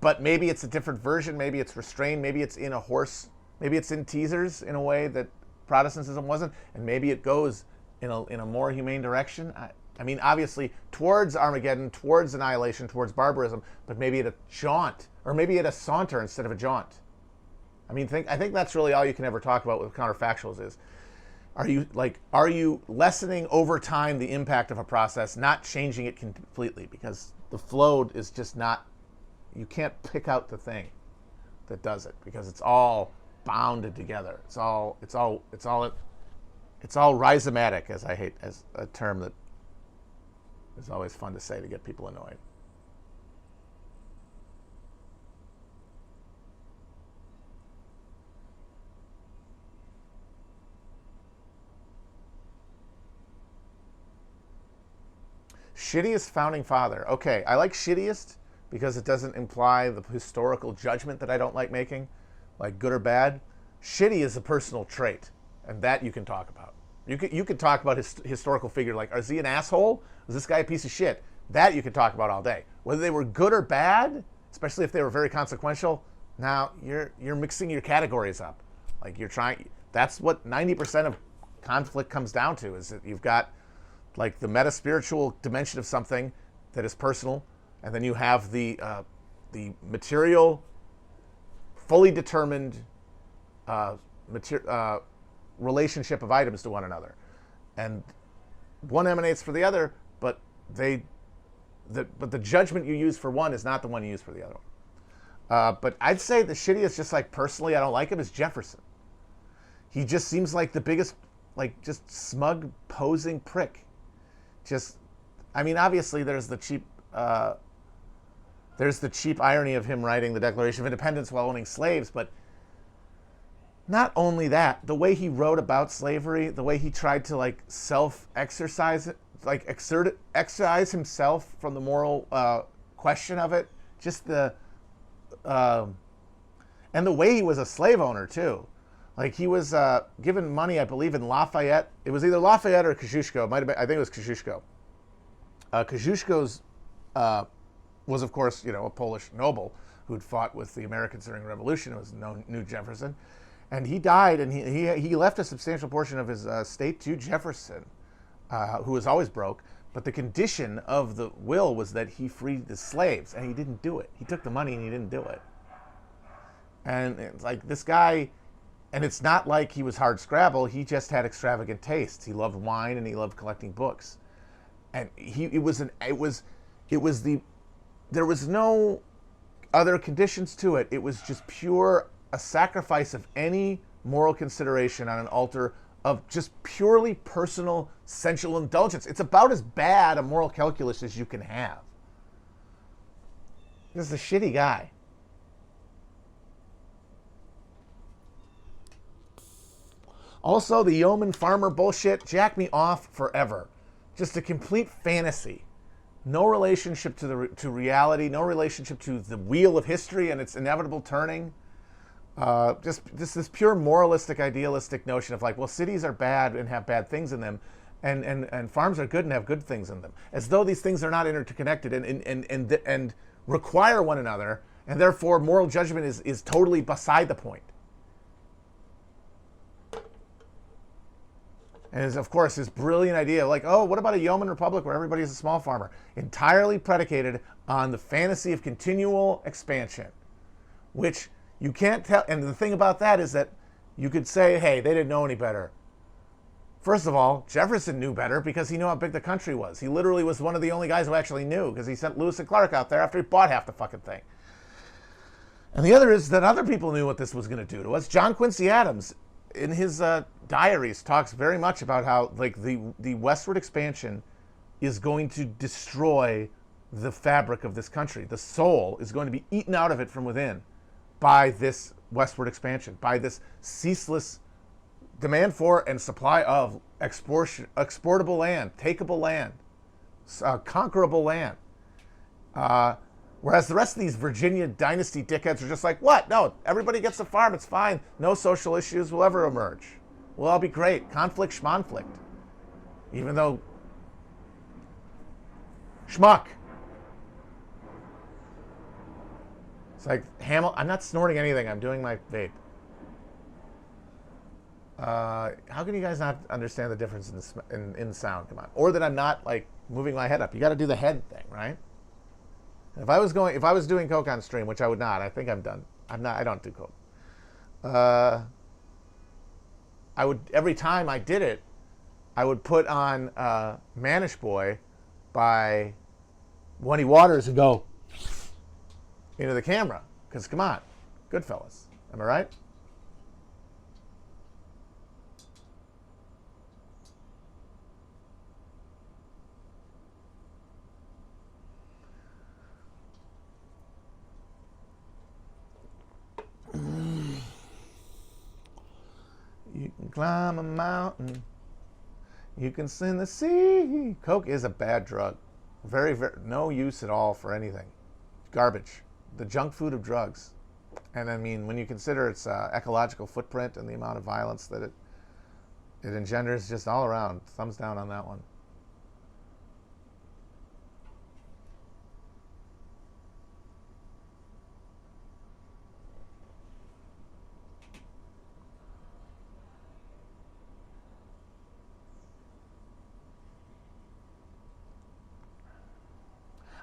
But maybe it's a different version, maybe it's restrained, maybe it's in a horse, maybe it's in teasers in a way that Protestantism wasn't, and maybe it goes in a more humane direction. I mean, obviously, towards Armageddon, towards annihilation, towards barbarism, but maybe at a jaunt, or maybe at a saunter instead of a jaunt. I mean, I think that's really all you can ever talk about with counterfactuals is, are you lessening over time the impact of a process, not changing it completely? Because the flow is just not, you can't pick out the thing that does it, because it's all bounded together. It's all rhizomatic, as a term that is always fun to say to get people annoyed. Shittiest founding father. Okay, I like shittiest because it doesn't imply the historical judgment that I don't like making, like good or bad. Shitty is a personal trait, and that you can talk about. You could talk about his historical figure, like, is he an asshole? Is this guy a piece of shit? That you could talk about all day. Whether they were good or bad, especially if they were very consequential, now you're mixing your categories up. Like that's what 90% of conflict comes down to, is that you've got like the meta-spiritual dimension of something that is personal, and then you have the material, fully determined relationship of items to one another, and one emanates for the other, but the judgment you use for one is not the one you use for the other one. But I'd say the shittiest, just like personally I don't like him, is Jefferson. He just seems like the biggest, like, just smug, posing prick. I mean, obviously there's the cheap irony of him writing the Declaration of Independence while owning slaves, but not only that, the way he wrote about slavery, the way he tried to like self-exercise it, like exercise himself from the moral question of it, and the way he was a slave owner too. Like, he was given money, I believe, in Lafayette. It was either Lafayette or Kosciuszko. I think it was Kosciuszko. Kosciuszko's was, of course, a Polish noble who'd fought with the Americans during the Revolution. It was knew Jefferson. And he died, and he left a substantial portion of his estate to Jefferson, who was always broke. But the condition of the will was that he freed the slaves, and he didn't do it. He took the money, and he didn't do it. And it's like, this guy... And it's not like he was hard scrabble. He just had extravagant tastes. He loved wine and he loved collecting books. And there was no other conditions to it. It was just a sacrifice of any moral consideration on an altar of just purely personal sensual indulgence. It's about as bad a moral calculus as you can have. This is a shitty guy. Also, the yeoman farmer bullshit, jack me off forever. Just a complete fantasy. No relationship to reality, no relationship to the wheel of history and its inevitable turning. Just this pure moralistic, idealistic notion of like, well, cities are bad and have bad things in them, and farms are good and have good things in them, as though these things are not interconnected and require one another, and therefore moral judgment is totally beside the point. And is, of course, this brilliant idea of like, oh, what about a yeoman republic where everybody is a small farmer? Entirely predicated on the fantasy of continual expansion, which you can't tell. And the thing about that is that you could say, hey, they didn't know any better. First of all, Jefferson knew better because he knew how big the country was. He literally was one of the only guys who actually knew because he sent Lewis and Clark out there after he bought half the fucking thing. And the other is that other people knew what this was going to do to us. John Quincy Adams, in his diaries, talks very much about how like the westward expansion is going to destroy the fabric of this country. The soul is going to be eaten out of it from within by this westward expansion, by this ceaseless demand for and supply of exportable land, takeable land, conquerable land. Whereas the rest of these Virginia dynasty dickheads are just like, what? No, everybody gets a farm. It's fine. No social issues will ever emerge. We'll all be great. Conflict, schmonflict. Even though... Schmuck. It's like, I'm not snorting anything. I'm doing my vape. How can you guys not understand the difference in sound? Come on. Or that I'm not, like, moving my head up. You got to do the head thing, right? If I was doing coke on stream, which I would not, I think I'm done. I don't do coke. I would, every time I did it, I would put on Manish Boy by Muddy Waters and go into the camera. Because come on, Goodfellas. Am I right? You can climb a mountain. You can swim the sea. Coke is a bad drug. Very, very, no use at all for anything. Garbage. The junk food of drugs. And I mean, when you consider its ecological footprint and the amount of violence that it engenders, just all around, thumbs down on that one.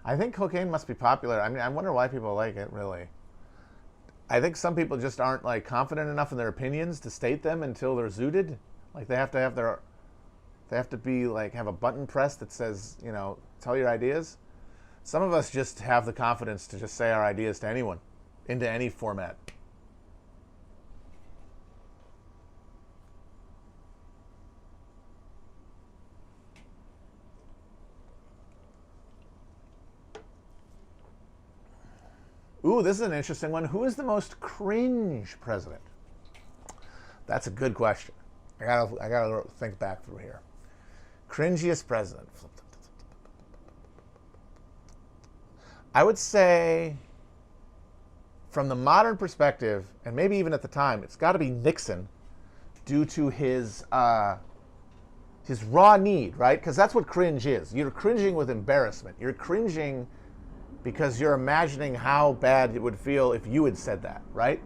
I think cocaine must be popular. I mean, I wonder why people like it, really. I think some people just aren't like confident enough in their opinions to state them until they're zooted. Like they have to be like, have a button press that says, you know, tell your ideas. Some of us just have the confidence to just say our ideas to anyone, into any format. Ooh, this is an interesting one. Who is the most cringe president? That's a good question. I gotta think back through here. Cringiest president. I would say, from the modern perspective, and maybe even at the time, it's got to be Nixon, due to his raw need, right? Because that's what cringe is. You're cringing with embarrassment. You're cringing because you're imagining how bad it would feel if you had said that, right?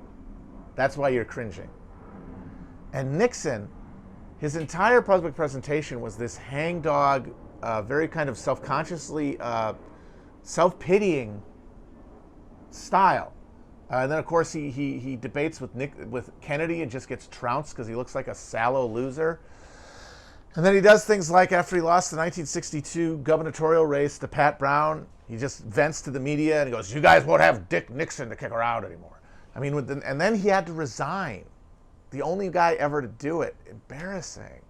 That's why you're cringing. And Nixon, his entire public presentation was this hangdog, very kind of self-consciously, self-pitying style. And then, of course, he debates with Kennedy and just gets trounced because he looks like a sallow loser. And then he does things like, after he lost the 1962 gubernatorial race to Pat Brown, he just vents to the media and he goes, "You guys won't have Dick Nixon to kick her out anymore." I mean, and then he had to resign. The only guy ever to do it. Embarrassing.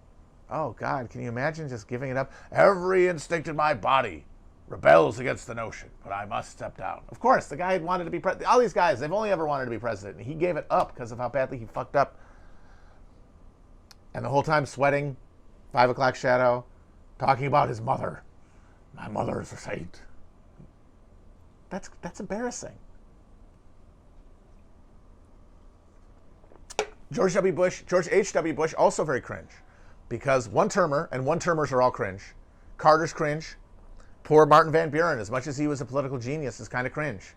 Oh, God, can you imagine just giving it up? Every instinct in my body rebels against the notion, but I must step down. Of course, the guy had wanted to be president. All these guys, they've only ever wanted to be president. And he gave it up because of how badly he fucked up. And the whole time sweating, 5 o'clock shadow, talking about his mother. My mother is a saint. That's embarrassing. George H.W. Bush, also very cringe. Because one-termer, and one-termers are all cringe. Carter's cringe. Poor Martin Van Buren, as much as he was a political genius, is kind of cringe.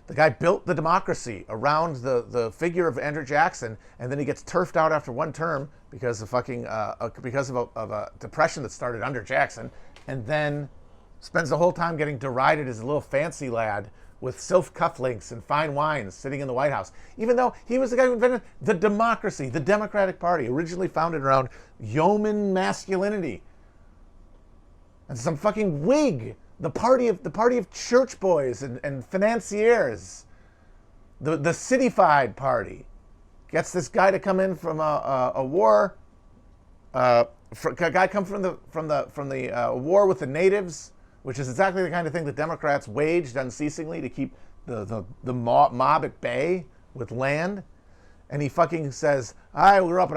The guy built the democracy around the figure of Andrew Jackson, and then he gets turfed out after one term because of a depression that started under Jackson, and then spends the whole time getting derided as a little fancy lad with silk cufflinks and fine wines sitting in the White House, even though he was the guy who invented the democracy, the Democratic Party, originally founded around yeoman masculinity. And some fucking Whig, the party of church boys and financiers, the cityfied party, gets this guy to come in from a war. A guy come from the war with the natives, which is exactly the kind of thing the Democrats waged unceasingly to keep the mob at bay with land. And he fucking says, I grew up in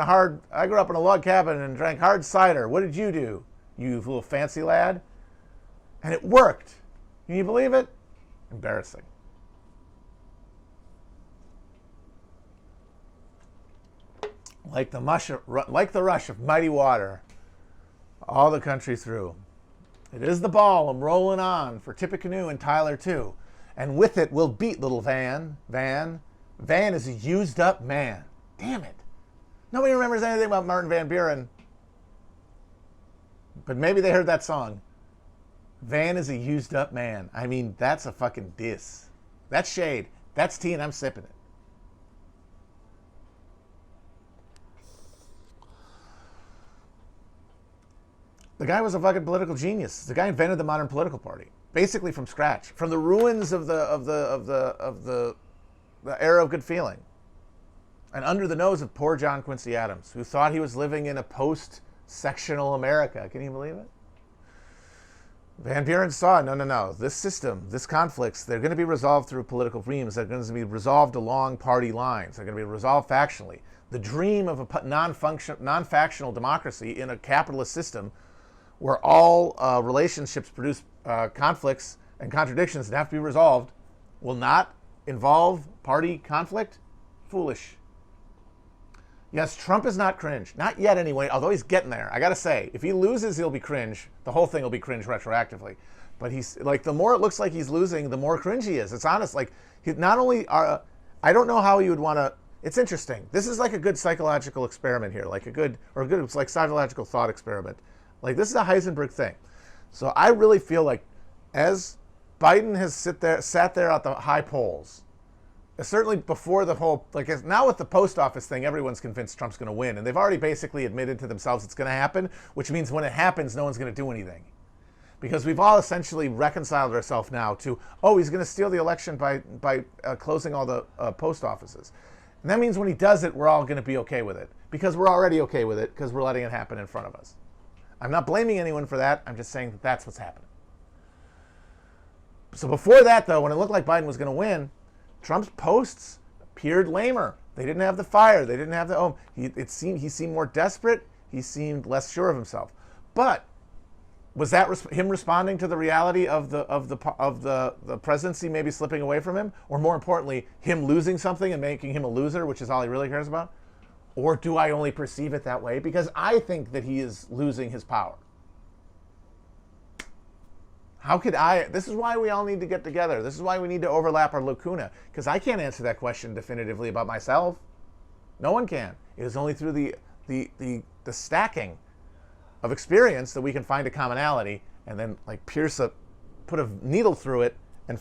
a log cabin and drank hard cider. What did you do, you little fancy lad? And it worked. Can you believe it? Embarrassing. Like the rush of mighty water, all the country through. It is the ball I'm rolling on for Tippecanoe and Tyler too. And with it we'll beat little Van. Van is a used up man. Damn it. Nobody remembers anything about Martin Van Buren. But maybe they heard that song. Van is a used up man. I mean, that's a fucking diss. That's shade. That's tea and I'm sipping it. The guy was a fucking political genius. The guy invented the modern political party, basically from scratch, from the ruins of the era of good feeling, and under the nose of poor John Quincy Adams, who thought he was living in a post-sectional America. Can you believe it? Van Buren saw, no, this system, this conflicts, they're going to be resolved through political reams. They're going to be resolved along party lines. They're going to be resolved factionally. The dream of a non-factional democracy in a capitalist system where all relationships produce conflicts and contradictions that have to be resolved will not involve party conflict? Foolish. Yes, Trump is not cringe. Not yet anyway, although he's getting there. I gotta say, if he loses, he'll be cringe. The whole thing will be cringe retroactively. But he's like, the more it looks like he's losing, the more cringe he is. It's honest. Like, he not only are, I don't know how you would want to, it's interesting. This is like a good psychological experiment here, like it's like psychological thought experiment. Like, this is a Heisenberg thing. So I really feel like as Biden has sat there at the high polls, certainly before the whole, like now with the post office thing, everyone's convinced Trump's going to win. And they've already basically admitted to themselves it's going to happen, which means when it happens, no one's going to do anything. Because we've all essentially reconciled ourselves now to, oh, he's going to steal the election by closing all the post offices. And that means when he does it, we're all going to be okay with it. Because we're already okay with it, because we're letting it happen in front of us. I'm not blaming anyone for that. I'm just saying that that's what's happening. So before that, though, when it looked like Biden was going to win, Trump's posts appeared lamer. They didn't have the fire. They didn't have the he seemed more desperate. He seemed less sure of himself. But was that him responding to the reality of the presidency maybe slipping away from him, or more importantly, him losing something and making him a loser, which is all he really cares about? Or do I only perceive it that way because I think that he is losing his power? How could I? This is why we all need to get together. This is why we need to overlap our lacuna, because I can't answer that question definitively about myself. No one can. It is only through the stacking of experience that we can find a commonality and then like put a needle through it and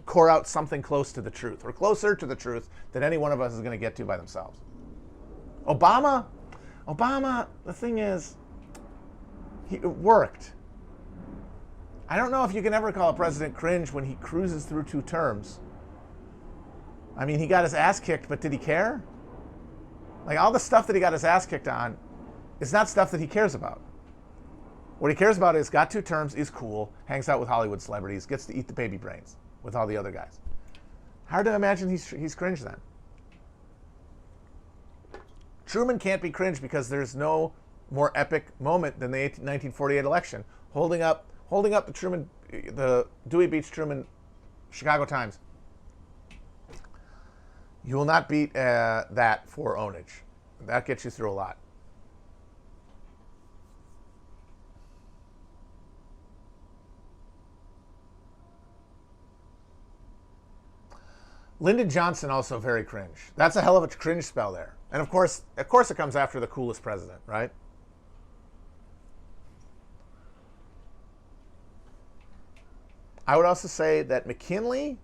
core out something close to the truth, or closer to the truth than any one of us is going to get to by themselves. Obama, the thing is, it worked. I don't know if you can ever call a president cringe when he cruises through 2 terms. I mean, he got his ass kicked, but did he care? Like, all the stuff that he got his ass kicked on is not stuff that he cares about. What he cares about is got 2 terms, is cool, hangs out with Hollywood celebrities, gets to eat the baby brains with all the other guys. Hard to imagine he's cringe then. Truman can't be cringe because there's no more epic moment than the 1948 election. Holding up the Dewey Beach Truman Chicago Times. You will not beat that for ownage. That gets you through a lot. Lyndon Johnson also very cringe. That's a hell of a cringe spell there. And of course it comes after the coolest president, right? I would also say that McKinley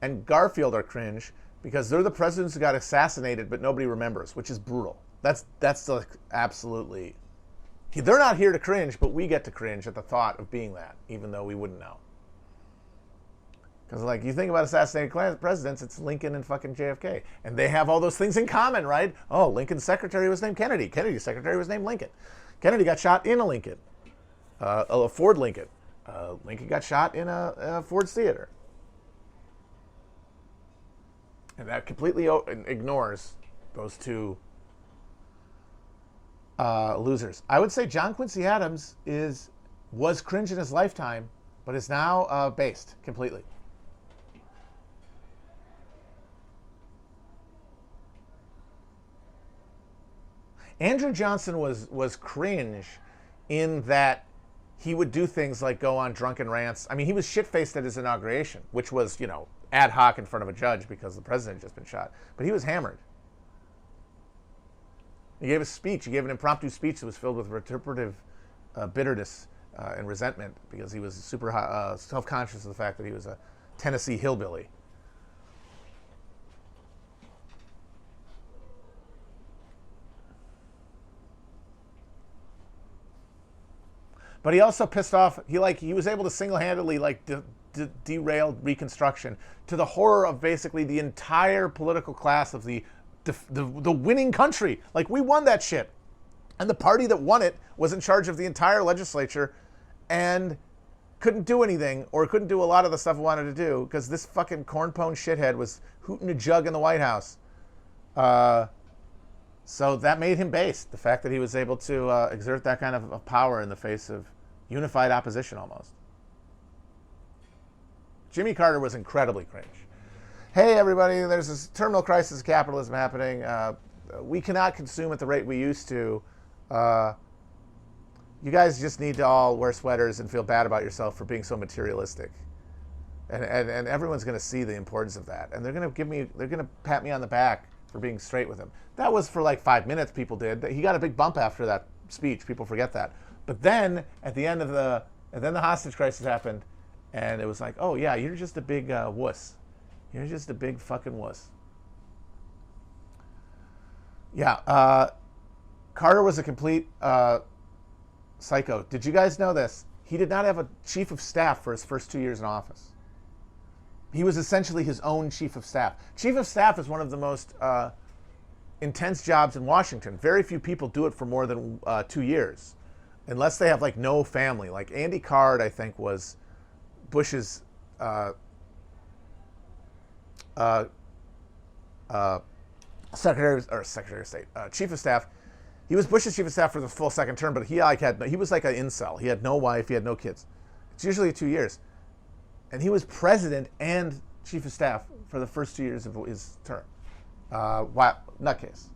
and Garfield are cringe because they're the presidents who got assassinated but nobody remembers, which is brutal. That's like absolutely... They're not here to cringe, but we get to cringe at the thought of being that, even though we wouldn't know. Because, like, you think about assassinated presidents, it's Lincoln and fucking JFK. And they have all those things in common, right? Oh, Lincoln's secretary was named Kennedy. Kennedy's secretary was named Lincoln. Kennedy got shot in a Lincoln. A Ford Lincoln. Lincoln got shot in a Ford's theater. And that completely ignores those two losers. I would say John Quincy Adams was cringe in his lifetime, but is now based completely. Andrew Johnson was cringe in that he would do things like go on drunken rants. I mean, he was shit-faced at his inauguration, which was, ad hoc in front of a judge because the president had just been shot. But he was hammered. He gave a speech. He gave an impromptu speech that was filled with vituperative bitterness and resentment because he was super self-conscious of the fact that he was a Tennessee hillbilly. But he also pissed off. He was able to single-handedly derail Reconstruction to the horror of basically the entire political class of the winning country. Like, we won that shit, and the party that won it was in charge of the entire legislature, and couldn't do anything or couldn't do a lot of the stuff he wanted to do because this fucking cornpone shithead was hooting a jug in the White House. So that made him based, the fact that he was able to exert that kind of power in the face of unified opposition almost. Jimmy Carter was incredibly cringe. Hey, everybody, there's this terminal crisis of capitalism happening. We cannot consume at the rate we used to. You guys just need to all wear sweaters and feel bad about yourself for being so materialistic. And everyone's going to see the importance of that. And they're going to pat me on the back for being straight with him. That was for like 5 minutes, people did. He got a big bump after that speech. People forget that. But then, at the end of the hostage crisis happened, and it was like, oh yeah, you're just a big wuss. You're just a big fucking wuss. Yeah, Carter was a complete psycho. Did you guys know this? He did not have a chief of staff for his first 2 years in office. He was essentially his own chief of staff. Chief of staff is one of the most intense jobs in Washington. Very few people do it for more than 2 years, unless they have like no family. Like Andy Card, I think, was Bush's Secretary of State, Chief of Staff. He was Bush's Chief of Staff for the full second term, but he was like an incel. He had no wife, he had no kids. It's usually 2 years. And he was president and Chief of Staff for the first 2 years of his term. Nutcase.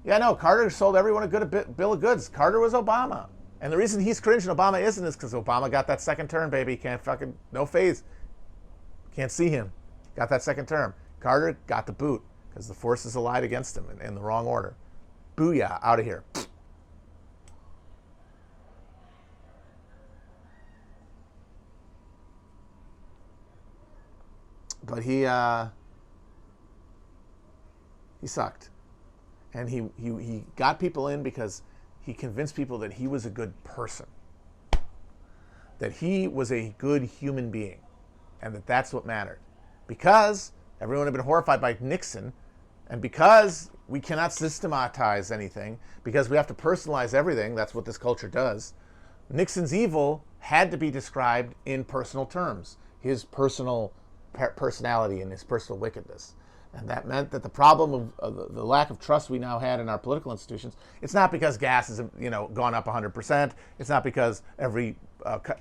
Yeah, no, Carter sold everyone a good bill of goods. Carter was Obama. And the reason he's cringe and Obama isn't is because Obama got that second term, baby. No phase. Can't see him. Got that second term. Carter got the boot because the forces allied against him in the wrong order. Booyah, out of here. But he sucked. And he got people in because he convinced people that he was a good person. That he was a good human being. And that's what mattered. Because everyone had been horrified by Nixon, and because we cannot systematize anything, because we have to personalize everything, that's what this culture does, Nixon's evil had to be described in personal terms. His personal personality and his personal wickedness. And that meant that the problem of the lack of trust we now had in our political institutions, it's not because gas has gone up 100%. It's not because every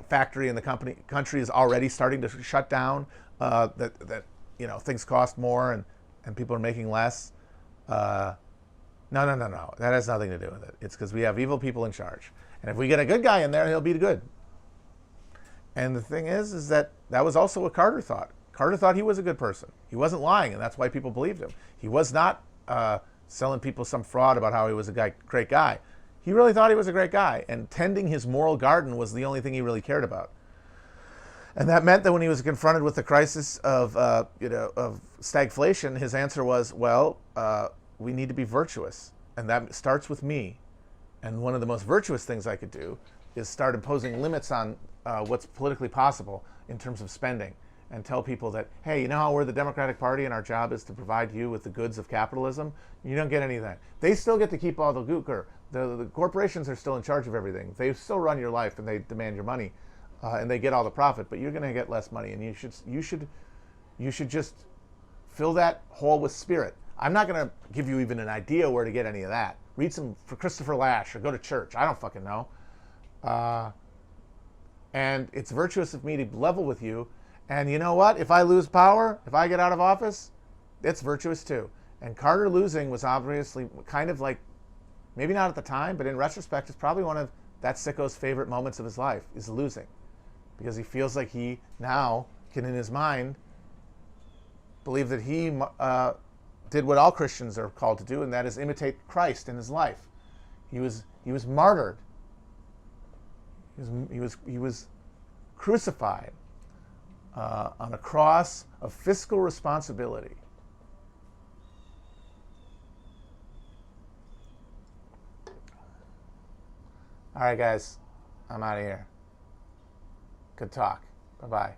factory in the country is already starting to shut down, that things cost more and people are making less. No. That has nothing to do with it. It's because we have evil people in charge. And if we get a good guy in there, he'll be good. And the thing is that was also what Carter thought. Carter thought he was a good person. He wasn't lying, and that's why people believed him. He was not selling people some fraud about how he was a great guy. He really thought he was a great guy, and tending his moral garden was the only thing he really cared about. And that meant that when he was confronted with the crisis of stagflation, his answer was, well, we need to be virtuous, and that starts with me. And one of the most virtuous things I could do is start imposing limits on what's politically possible in terms of spending, and tell people that, hey, you know how we're the Democratic Party and our job is to provide you with the goods of capitalism? You don't get any of that. They still get to keep all the gooker. The corporations are still in charge of everything. They still run your life and they demand your money, and they get all the profit, but you're going to get less money, and you should just fill that hole with spirit. I'm not going to give you even an idea where to get any of that. Read some for Christopher Lash or go to church. I don't fucking know. And it's virtuous of me to level with you. And you know what? If I lose power, if I get out of office, it's virtuous too. And Carter losing was obviously kind of like, maybe not at the time, but in retrospect, it's probably one of that sicko's favorite moments of his life, is losing. Because he feels like he now can, in his mind, believe that he did what all Christians are called to do, and that is imitate Christ in his life. He was martyred. He was crucified on a cross of fiscal responsibility. All right, guys, I'm out of here. Good talk. Bye-bye.